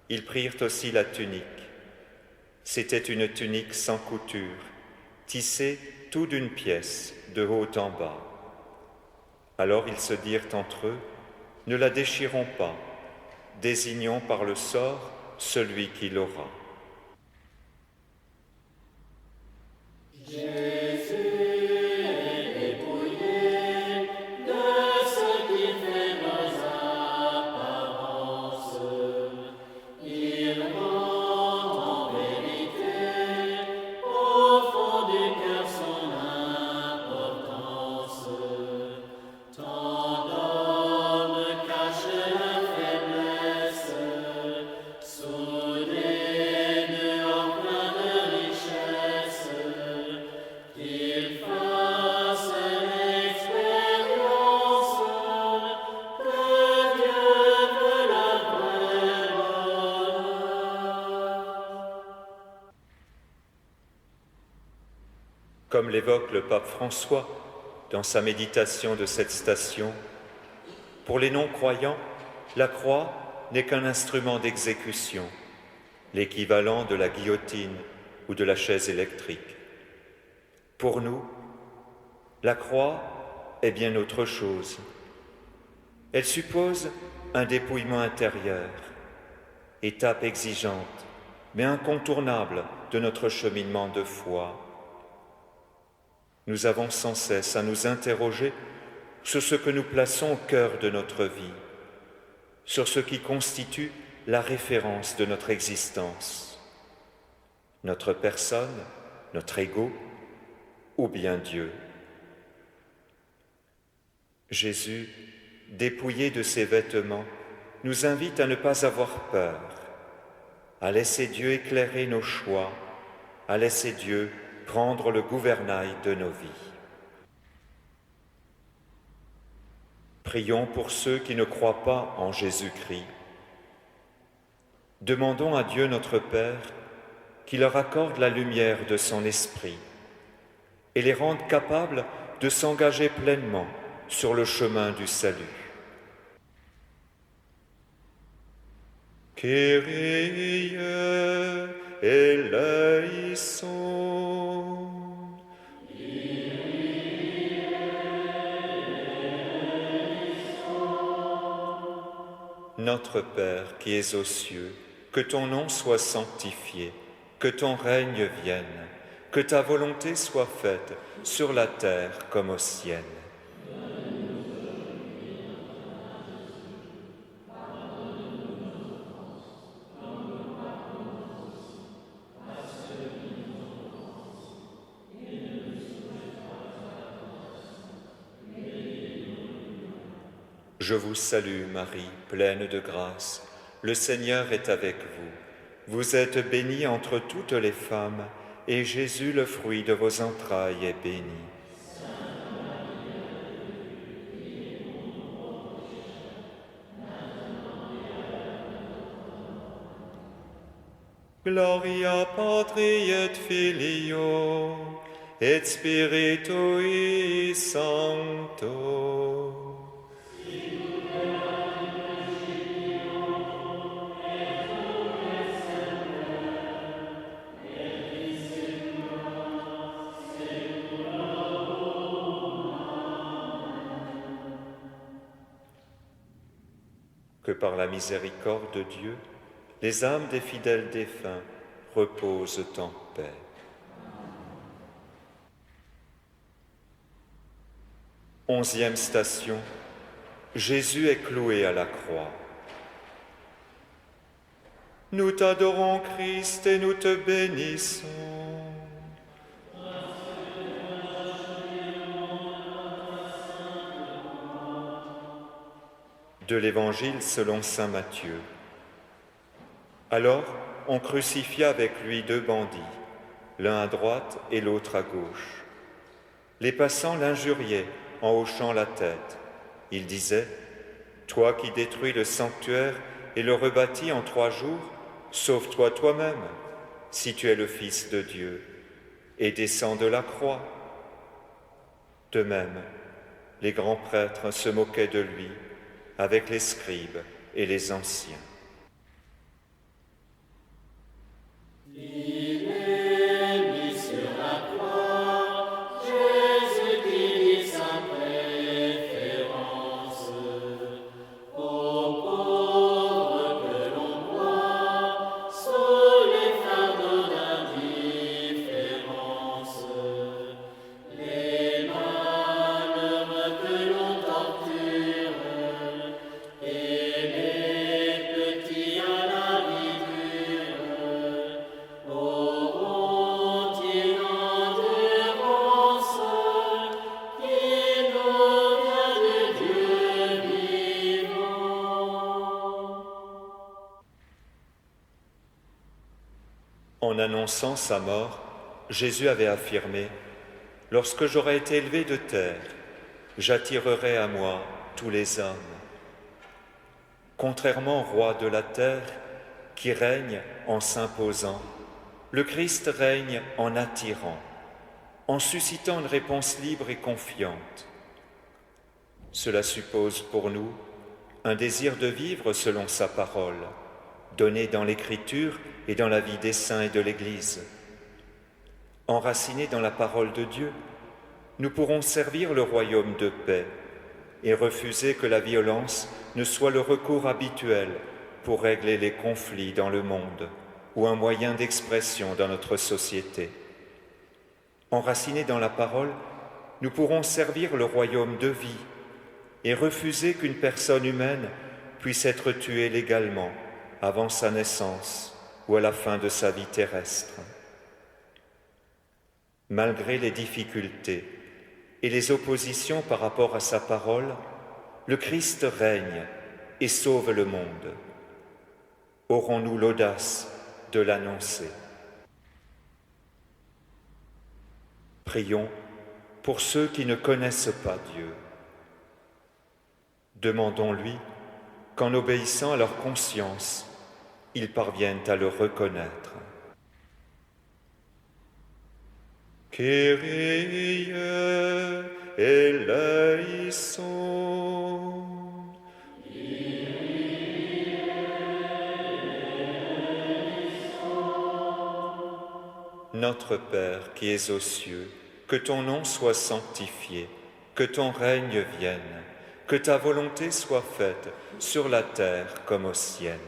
Ils prirent aussi la tunique. C'était une tunique sans couture, tissée tout d'une pièce, de haut en bas. Alors ils se dirent entre eux, « Ne la déchirons pas, désignons par le sort celui qui l'aura. » Comme l'évoque le pape François dans sa méditation de cette station, pour les non-croyants, la croix n'est qu'un instrument d'exécution, l'équivalent de la guillotine ou de la chaise électrique. Pour nous, la croix est bien autre chose. Elle suppose un dépouillement intérieur, étape exigeante, mais incontournable de notre cheminement de foi. Nous avons sans cesse à nous interroger sur ce que nous plaçons au cœur de notre vie, sur ce qui constitue la référence de notre existence, notre personne, notre ego ou bien Dieu. Jésus, dépouillé de ses vêtements, nous invite à ne pas avoir peur, à laisser Dieu éclairer nos choix, à laisser Dieu prendre le gouvernail de nos vies. Prions pour ceux qui ne croient pas en Jésus-Christ. Demandons à Dieu notre Père qu'il leur accorde la lumière de son esprit et les rende capables de s'engager pleinement sur le chemin du salut. Kyrie eleison. Notre Père qui es aux cieux, que ton nom soit sanctifié, que ton règne vienne, que ta volonté soit faite sur la terre comme au ciel. Je vous salue Marie, pleine de grâce, le Seigneur est avec vous. Vous êtes bénie entre toutes les femmes, et Jésus, le fruit de vos entrailles, est béni. Gloria Patri et Filio, et Spiritui Sancto. Que par la miséricorde de Dieu, les âmes des fidèles défunts reposent en paix. Onzième station, Jésus est cloué à la croix. Nous t'adorons, Christ, et nous te bénissons. De l'Évangile selon saint Matthieu. Alors, on crucifia avec lui deux bandits, l'un à droite et l'autre à gauche. Les passants l'injuriaient en hochant la tête. Ils disaient, « Toi qui détruis le sanctuaire et le rebâtis en 3 jours, sauve-toi toi-même, si tu es le Fils de Dieu, et descends de la croix. » De même, les grands prêtres se moquaient de lui, avec les scribes et les anciens. Il Annonçant sa mort, Jésus avait affirmé : « Lorsque j'aurai été élevé de terre, j'attirerai à moi tous les hommes. » Contrairement au roi de la terre, qui règne en s'imposant, le Christ règne en attirant, en suscitant une réponse libre et confiante. Cela suppose pour nous un désir de vivre selon sa parole, donné dans l'Écriture et dans la vie des saints et de l'Église. Enracinés dans la parole de Dieu, nous pourrons servir le royaume de paix et refuser que la violence ne soit le recours habituel pour régler les conflits dans le monde ou un moyen d'expression dans notre société. Enracinés dans la parole, nous pourrons servir le royaume de vie et refuser qu'une personne humaine puisse être tuée légalement avant sa naissance ou à la fin de sa vie terrestre. Malgré les difficultés et les oppositions par rapport à sa parole, le Christ règne et sauve le monde. Aurons-nous l'audace de l'annoncer? Prions pour ceux qui ne connaissent pas Dieu. Demandons-lui qu'en obéissant à leur conscience, ils parviennent à le reconnaître. Kyrie eleison. Notre Père qui es aux cieux, que ton nom soit sanctifié, que ton règne vienne, que ta volonté soit faite sur la terre comme au ciel.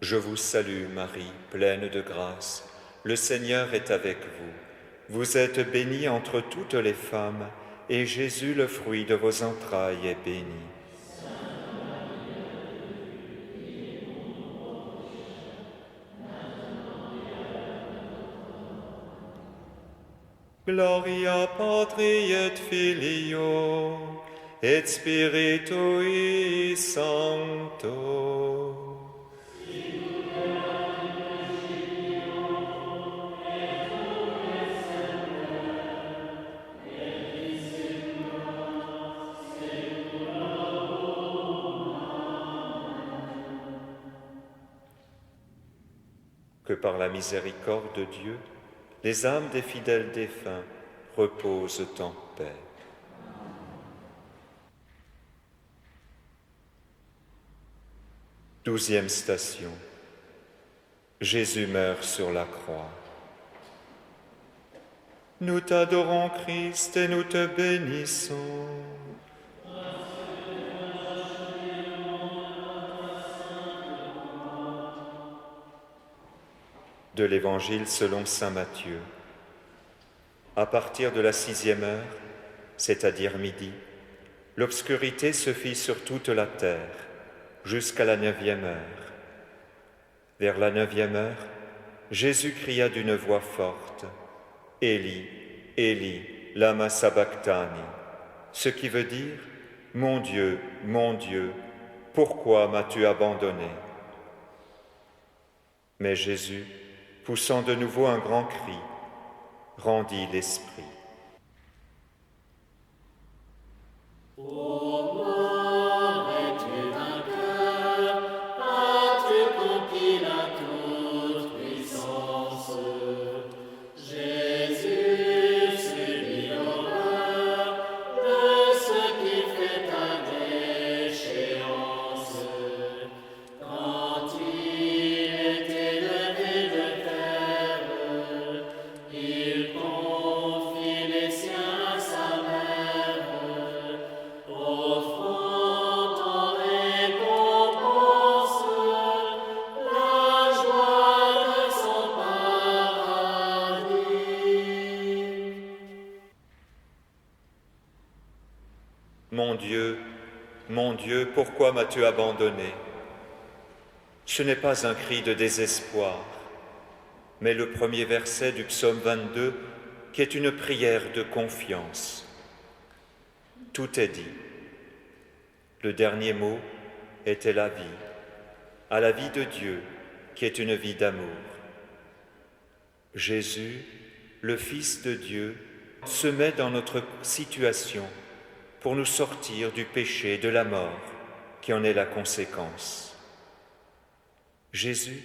Je vous salue Marie, pleine de grâce. Le Seigneur est avec vous. Vous êtes bénie entre toutes les femmes, et Jésus, le fruit de vos entrailles, est béni. Gloria Patri et Filio et Spiritui Sancto. Que par la miséricorde de Dieu, les âmes des fidèles défunts reposent en paix. Douzième station. Jésus meurt sur la croix. Nous t'adorons, Christ, et nous te bénissons. De l'Évangile selon saint Matthieu. À partir de la 6e heure, c'est-à-dire midi, l'obscurité se fit sur toute la terre, jusqu'à la 9e heure. Vers la 9e heure, Jésus cria d'une voix forte : « Élie, Élie, lama sabachthani », ce qui veut dire : « Mon Dieu, pourquoi m'as-tu abandonné ?» Mais Jésus, poussant de nouveau un grand cri, rendit l'esprit. Ô mort, es-tu vainqueur? As-tu conquis la toute-puissance? Jésus subit l'horreur de ce qui fait ta déchéance. Quand il est élevé de terre, il confie les siens à sa mère, offrant en récompense la joie de son paradis. Mon Dieu, pourquoi m'as-tu abandonné ? Ce n'est pas un cri de désespoir, mais le premier verset du psaume 22 qui est une prière de confiance. Tout est dit. Le dernier mot était la vie, à la vie de Dieu qui est une vie d'amour. Jésus, le Fils de Dieu, se met dans notre situation pour nous sortir du péché et de la mort qui en est la conséquence. Jésus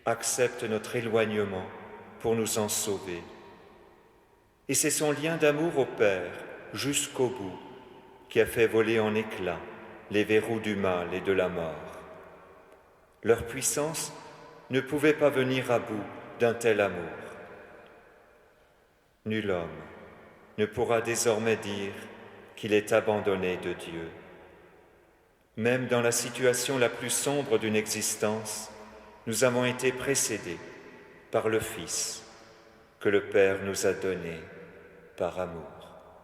accepte notre éloignement pour nous en sauver. Et c'est son lien d'amour au Père jusqu'au bout qui a fait voler en éclats les verrous du mal et de la mort. Leur puissance ne pouvait pas venir à bout d'un tel amour. Nul homme ne pourra désormais dire qu'il est abandonné de Dieu. Même dans la situation la plus sombre d'une existence, nous avons été précédés par le Fils que le Père nous a donné par amour.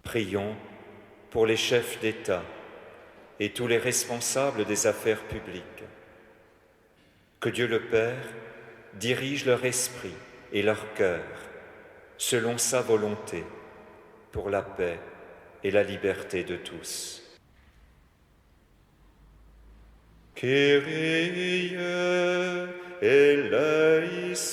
Prions pour les chefs d'État et tous les responsables des affaires publiques. Que Dieu le Père dirige leur esprit et leur cœur selon sa volonté pour la paix et la liberté de tous. Kyrie eleison.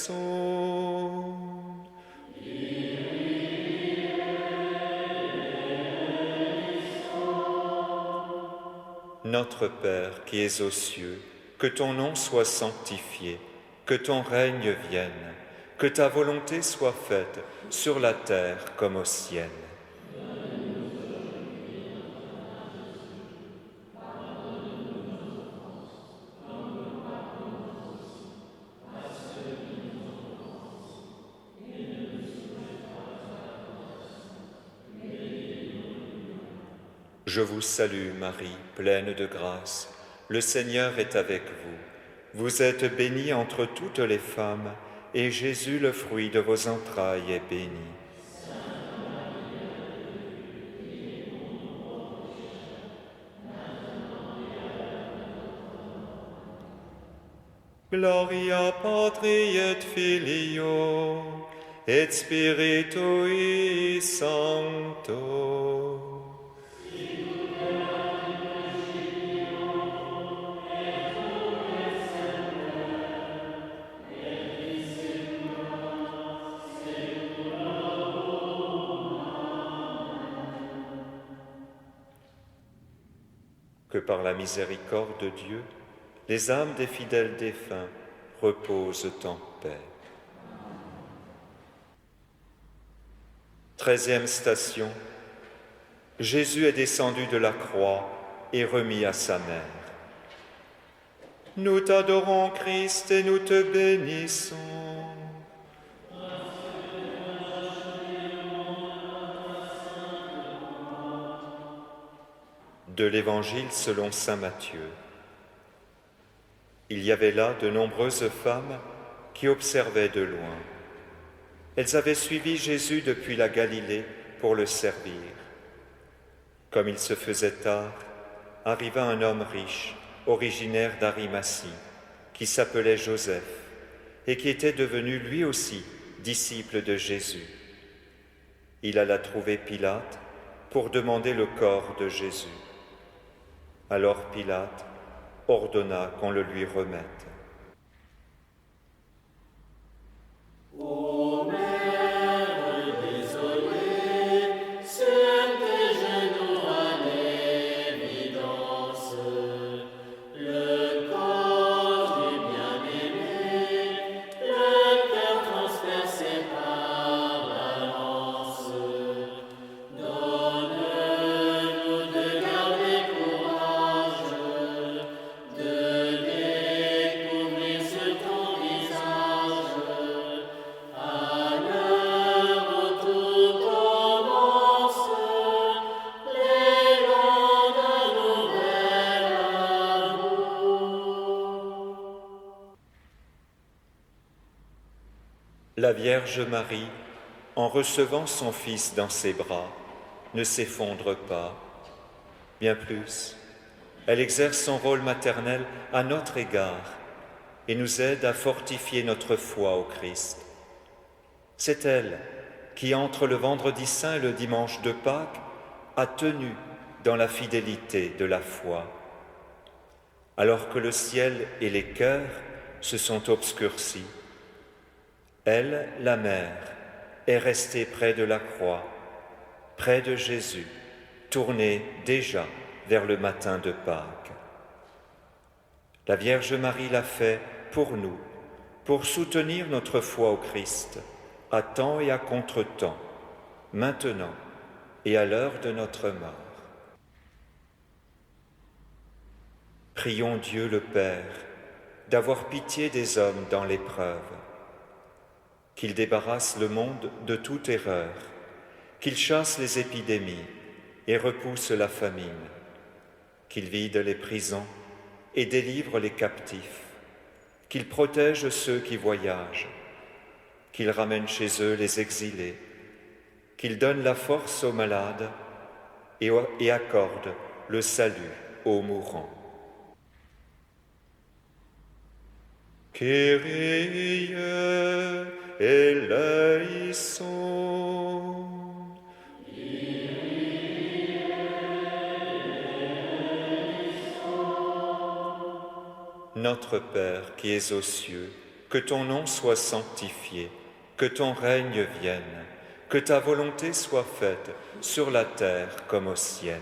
Notre Père qui es aux cieux, que ton nom soit sanctifié, que ton règne vienne, que ta volonté soit faite sur la terre comme au ciel. Je vous salue Marie, pleine de grâce, le Seigneur est avec vous. Vous êtes bénie entre toutes les femmes, et Jésus, le fruit de vos entrailles, est béni. Gloria Patri et Filio, et Spiritui Sancto. Que par la miséricorde de Dieu, les âmes des fidèles défunts reposent en paix. 13e station. Jésus est descendu de la croix et remis à sa mère. Nous t'adorons, Christ, et nous te bénissons. De l'Évangile selon saint Matthieu. Il y avait là de nombreuses femmes qui observaient de loin. Elles avaient suivi Jésus depuis la Galilée pour le servir. Comme il se faisait tard, arriva un homme riche, originaire d'Arimathie, qui s'appelait Joseph et qui était devenu lui aussi disciple de Jésus. Il alla trouver Pilate pour demander le corps de Jésus. Alors Pilate ordonna qu'on le lui remette. Ô Mère désolée, sur tes genoux à l'évidence, le corps du bien-aimé, le cœur transpercé par la lance, donne-nous de garder courage, de découvrir sur ton visage, à l'heure où tout commence, l'élan d'un nouvel amour. La Vierge Marie, en recevant son Fils dans ses bras, ne s'effondre pas. Bien plus, Elle exerce son rôle maternel à notre égard et nous aide à fortifier notre foi au Christ. C'est elle qui, entre le vendredi saint et le dimanche de Pâques, a tenu dans la fidélité de la foi. Alors que le ciel et les cœurs se sont obscurcis, elle, la mère, est restée près de la croix, près de Jésus, tournée déjà vers le matin de Pâques. La Vierge Marie l'a fait pour nous, pour soutenir notre foi au Christ, à temps et à contre-temps, maintenant et à l'heure de notre mort. Prions Dieu le Père d'avoir pitié des hommes dans l'épreuve, qu'il débarrasse le monde de toute erreur, qu'il chasse les épidémies et repousse la famine, qu'il vide les prisons et délivre les captifs, qu'il protège ceux qui voyagent, qu'il ramène chez eux les exilés, qu'il donne la force aux malades et accorde le salut aux mourants. Kyrie eleison. Notre Père qui es aux cieux, que ton nom soit sanctifié, que ton règne vienne, que ta volonté soit faite sur la terre comme au ciel.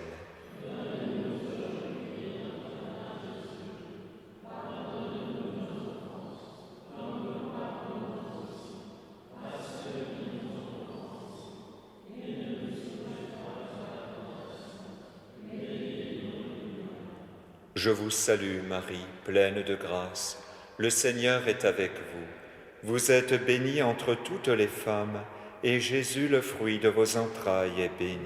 Je vous salue Marie, pleine de grâce, le Seigneur est avec vous. Vous êtes bénie entre toutes les femmes, et Jésus, le fruit de vos entrailles, est béni.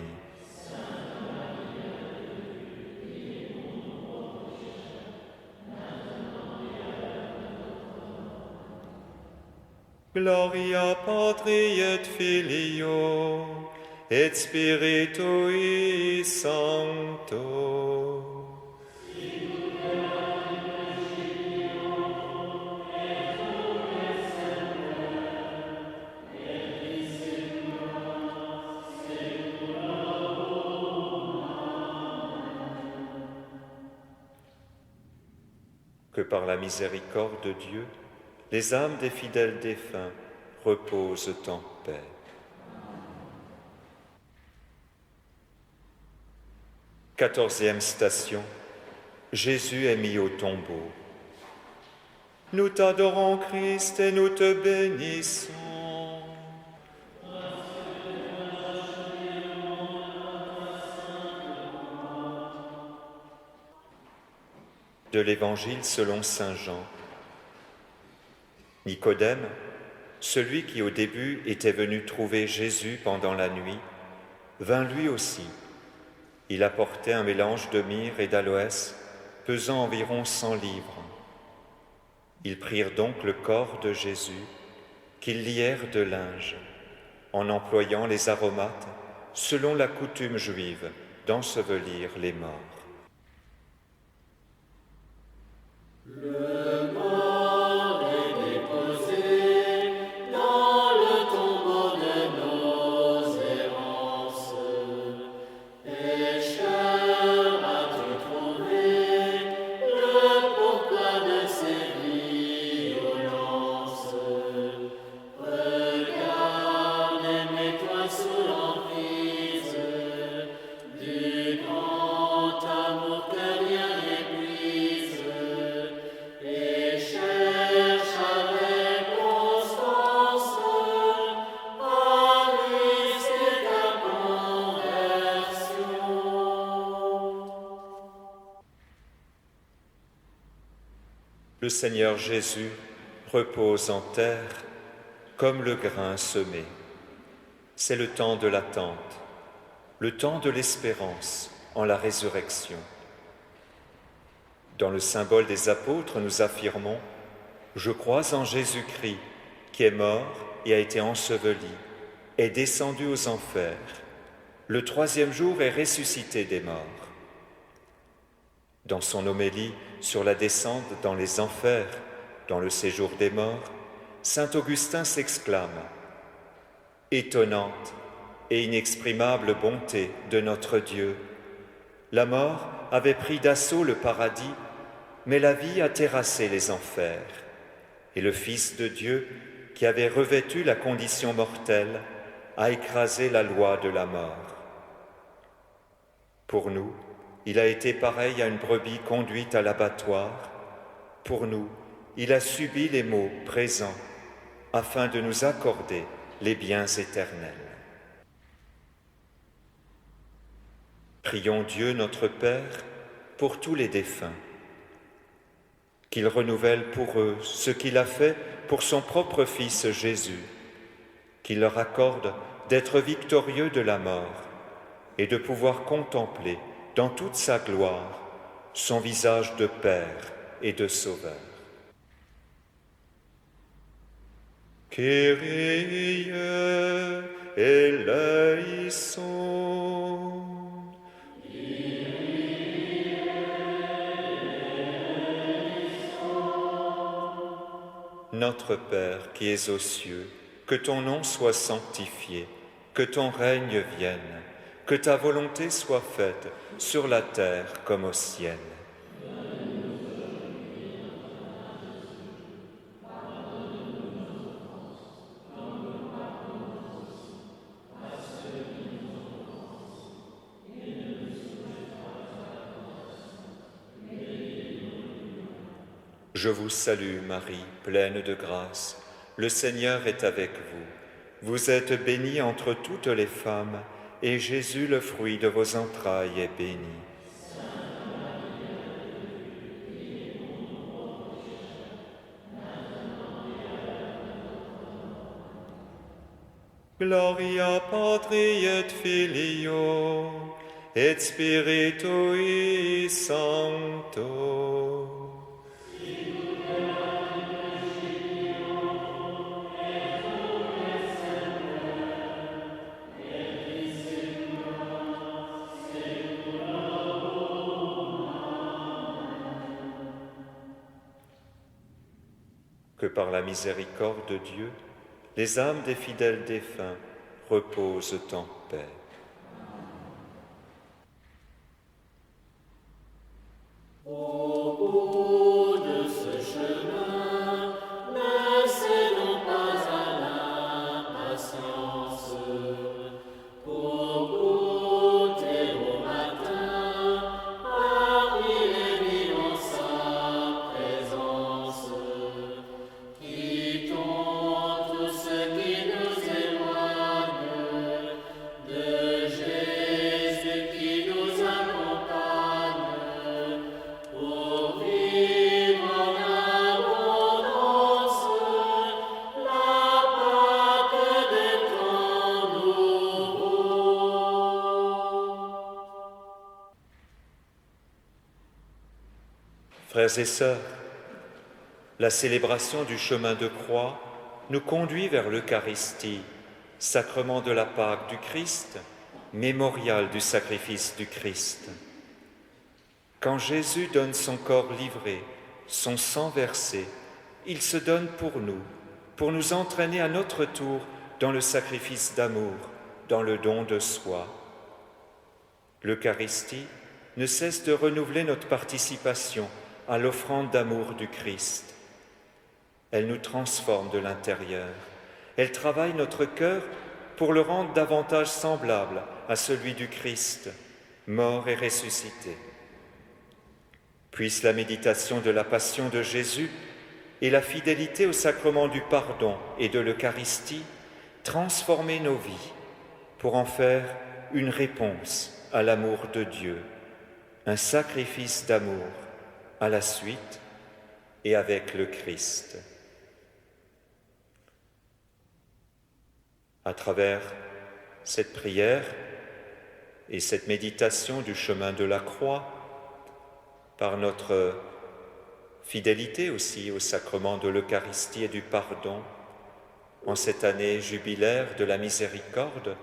Gloria Patri et Filio, et Spiritui Sancto. Que par la miséricorde de Dieu, les âmes des fidèles défunts reposent en paix. Quatorzième station, Jésus est mis au tombeau. Nous t'adorons, Christ, et nous te bénissons. De l'Évangile selon saint Jean. Nicodème, celui qui au début était venu trouver Jésus pendant la nuit, vint lui aussi. Il apportait un mélange de myrrhe et d'aloès, pesant environ 100 livres. Ils prirent donc le corps de Jésus, qu'ils lièrent de linge, en employant les aromates, selon la coutume juive, d'ensevelir les morts. Le mort est déposé dans le tombeau de nos errances. Pécheur, as-tu trouvé le pourquoi de ces violences? Regarde et mets-toi sous l'emprise du grand amour que rien n'épuise. Et cherche avec constance à risquer ta conversion. Le Seigneur Jésus repose en terre comme le grain semé. C'est le temps de l'attente, le temps de l'espérance en la résurrection. Dans le symbole des apôtres, nous affirmons « Je crois en Jésus-Christ, qui est mort et a été enseveli, est descendu aux enfers. Le troisième jour est ressuscité des morts. » Dans son homélie sur la descente dans les enfers, dans le séjour des morts, saint Augustin s'exclame « Étonnante et inexprimable bonté de notre Dieu ! La mort avait pris d'assaut le paradis, mais la vie a terrassé les enfers. Et le Fils de Dieu, qui avait revêtu la condition mortelle, a écrasé la loi de la mort. Pour nous, il a été pareil à une brebis conduite à l'abattoir. Pour nous, il a subi les maux présents, afin de nous accorder les biens éternels. Prions Dieu notre Père pour tous les défunts, qu'il renouvelle pour eux ce qu'il a fait pour son propre Fils Jésus, qu'il leur accorde d'être victorieux de la mort et de pouvoir contempler dans toute sa gloire son visage de Père et de Sauveur. Kyrie eleison. Notre Père qui es aux cieux, que ton nom soit sanctifié, que ton règne vienne, que ta volonté soit faite sur la terre comme au ciel. Je vous salue Marie, pleine de grâce, le Seigneur est avec vous. Vous êtes bénie entre toutes les femmes, et Jésus, le fruit de vos entrailles, est béni. Gloria Patri et Filio, et Spiritui Sancto. Que par la miséricorde de Dieu, les âmes des fidèles défunts reposent en paix. Au bout de ce chemin, ne cédons pas à l'impatience. Pour goûter au matin, parmi les vies en sa présence. Quittons tout ce qui nous éloigne de Jésus qui nous accompagne, pour vivre en abondance la Pâque des temps nouveaux. Frères et sœurs, la célébration du chemin de croix nous conduit vers l'Eucharistie, sacrement de la Pâque du Christ, mémorial du sacrifice du Christ. Quand Jésus donne son corps livré, son sang versé, il se donne pour nous entraîner à notre tour dans le sacrifice d'amour, dans le don de soi. L'Eucharistie ne cesse de renouveler notre participation à l'offrande d'amour du Christ. Elle nous transforme de l'intérieur. Elle travaille notre cœur pour le rendre davantage semblable à celui du Christ, mort et ressuscité. Puisse la méditation de la passion de Jésus et la fidélité au sacrement du pardon et de l'Eucharistie transformer nos vies pour en faire une réponse à l'amour de Dieu, un sacrifice d'amour à la suite et avec le Christ. À travers cette prière et cette méditation du chemin de la croix, par notre fidélité aussi au sacrement de l'Eucharistie et du pardon, en cette année jubilaire de la miséricorde,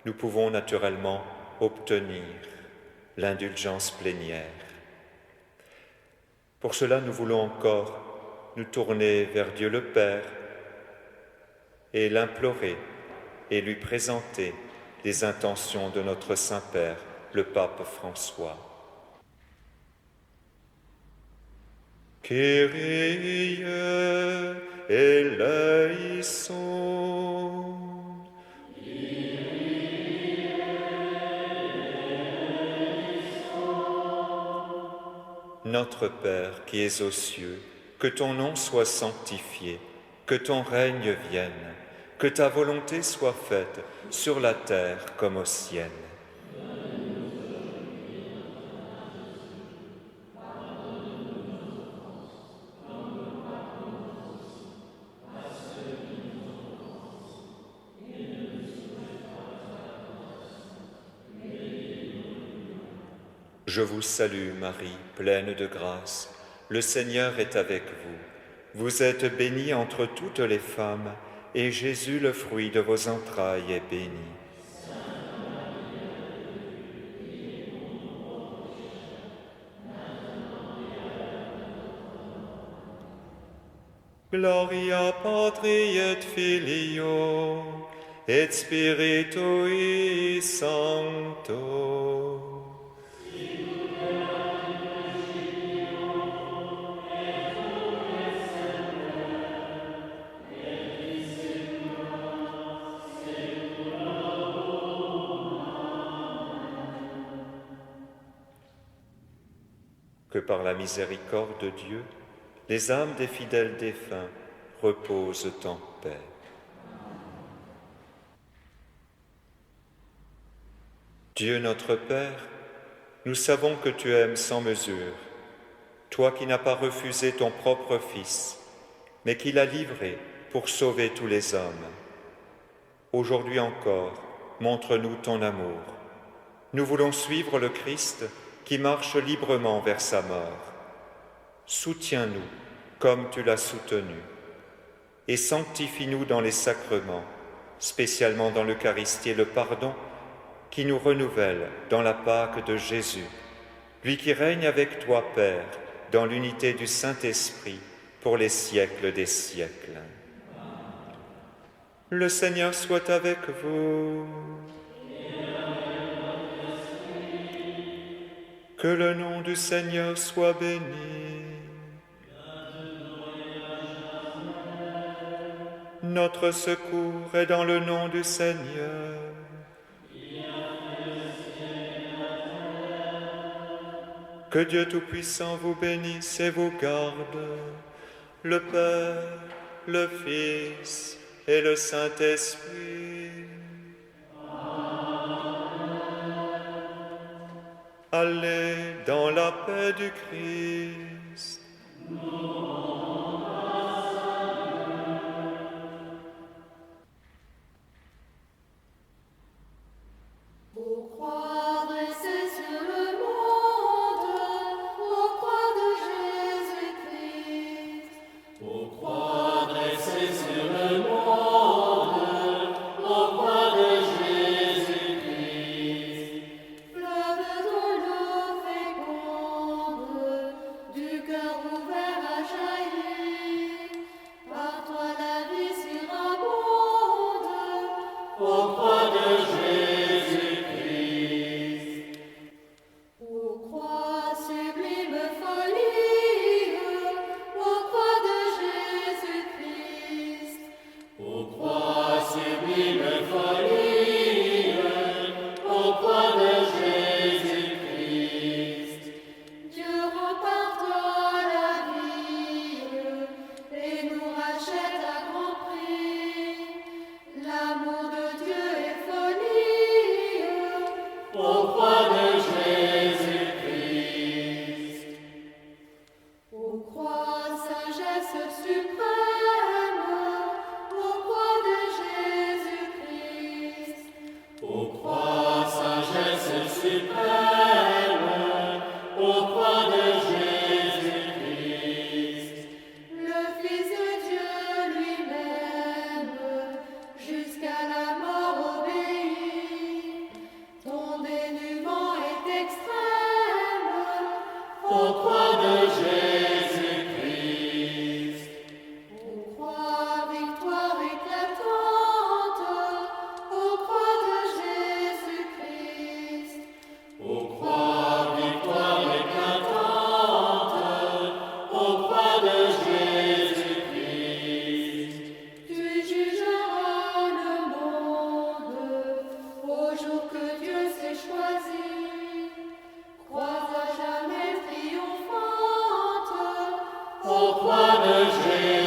nous pouvons naturellement obtenir l'indulgence plénière. Pour cela, nous voulons encore nous tourner vers Dieu le Père et l'implorer et lui présenter les intentions de notre Saint-Père, le Pape François. Kyrie eleison. Notre Père qui es aux cieux, que ton nom soit sanctifié, que ton règne vienne, que ta volonté soit faite sur la terre comme au ciel. Je vous salue Marie, pleine de grâce. Le Seigneur est avec vous. Vous êtes bénie entre toutes les femmes, et Jésus, le fruit de vos entrailles, est béni. Gloria Patri et Filio, et Spiritui Sancto. Que par la miséricorde de Dieu, les âmes des fidèles défunts reposent en paix. Dieu notre Père, nous savons que tu aimes sans mesure, toi qui n'as pas refusé ton propre Fils, mais qui l'as livré pour sauver tous les hommes. Aujourd'hui encore, montre-nous ton amour. Nous voulons suivre le Christ qui marche librement vers sa mort. Soutiens-nous comme tu l'as soutenu et sanctifie-nous dans les sacrements, spécialement dans l'Eucharistie et le pardon qui nous renouvelle dans la Pâque de Jésus, lui qui règne avec toi, Père, dans l'unité du Saint-Esprit pour les siècles des siècles. Le Seigneur soit avec vous. Que le nom du Seigneur soit béni. Notre secours est dans le nom du Seigneur. Que Dieu Tout-Puissant vous bénisse et vous garde, le Père, le Fils et le Saint-Esprit. Allez dans la paix du Christ. Ô croix dressée sur le monde, ô croix de Jésus-Christ. Ô croix dressée sur le monde, ô croix de Jésus-Christ. Fleuve dont l'eau féconde, du cœur ouvert à jaillir, par toi la vie surabonde. Ô croix de Jésus-Christ. Ô croix sublime folie, ô croix de croix de Jésus.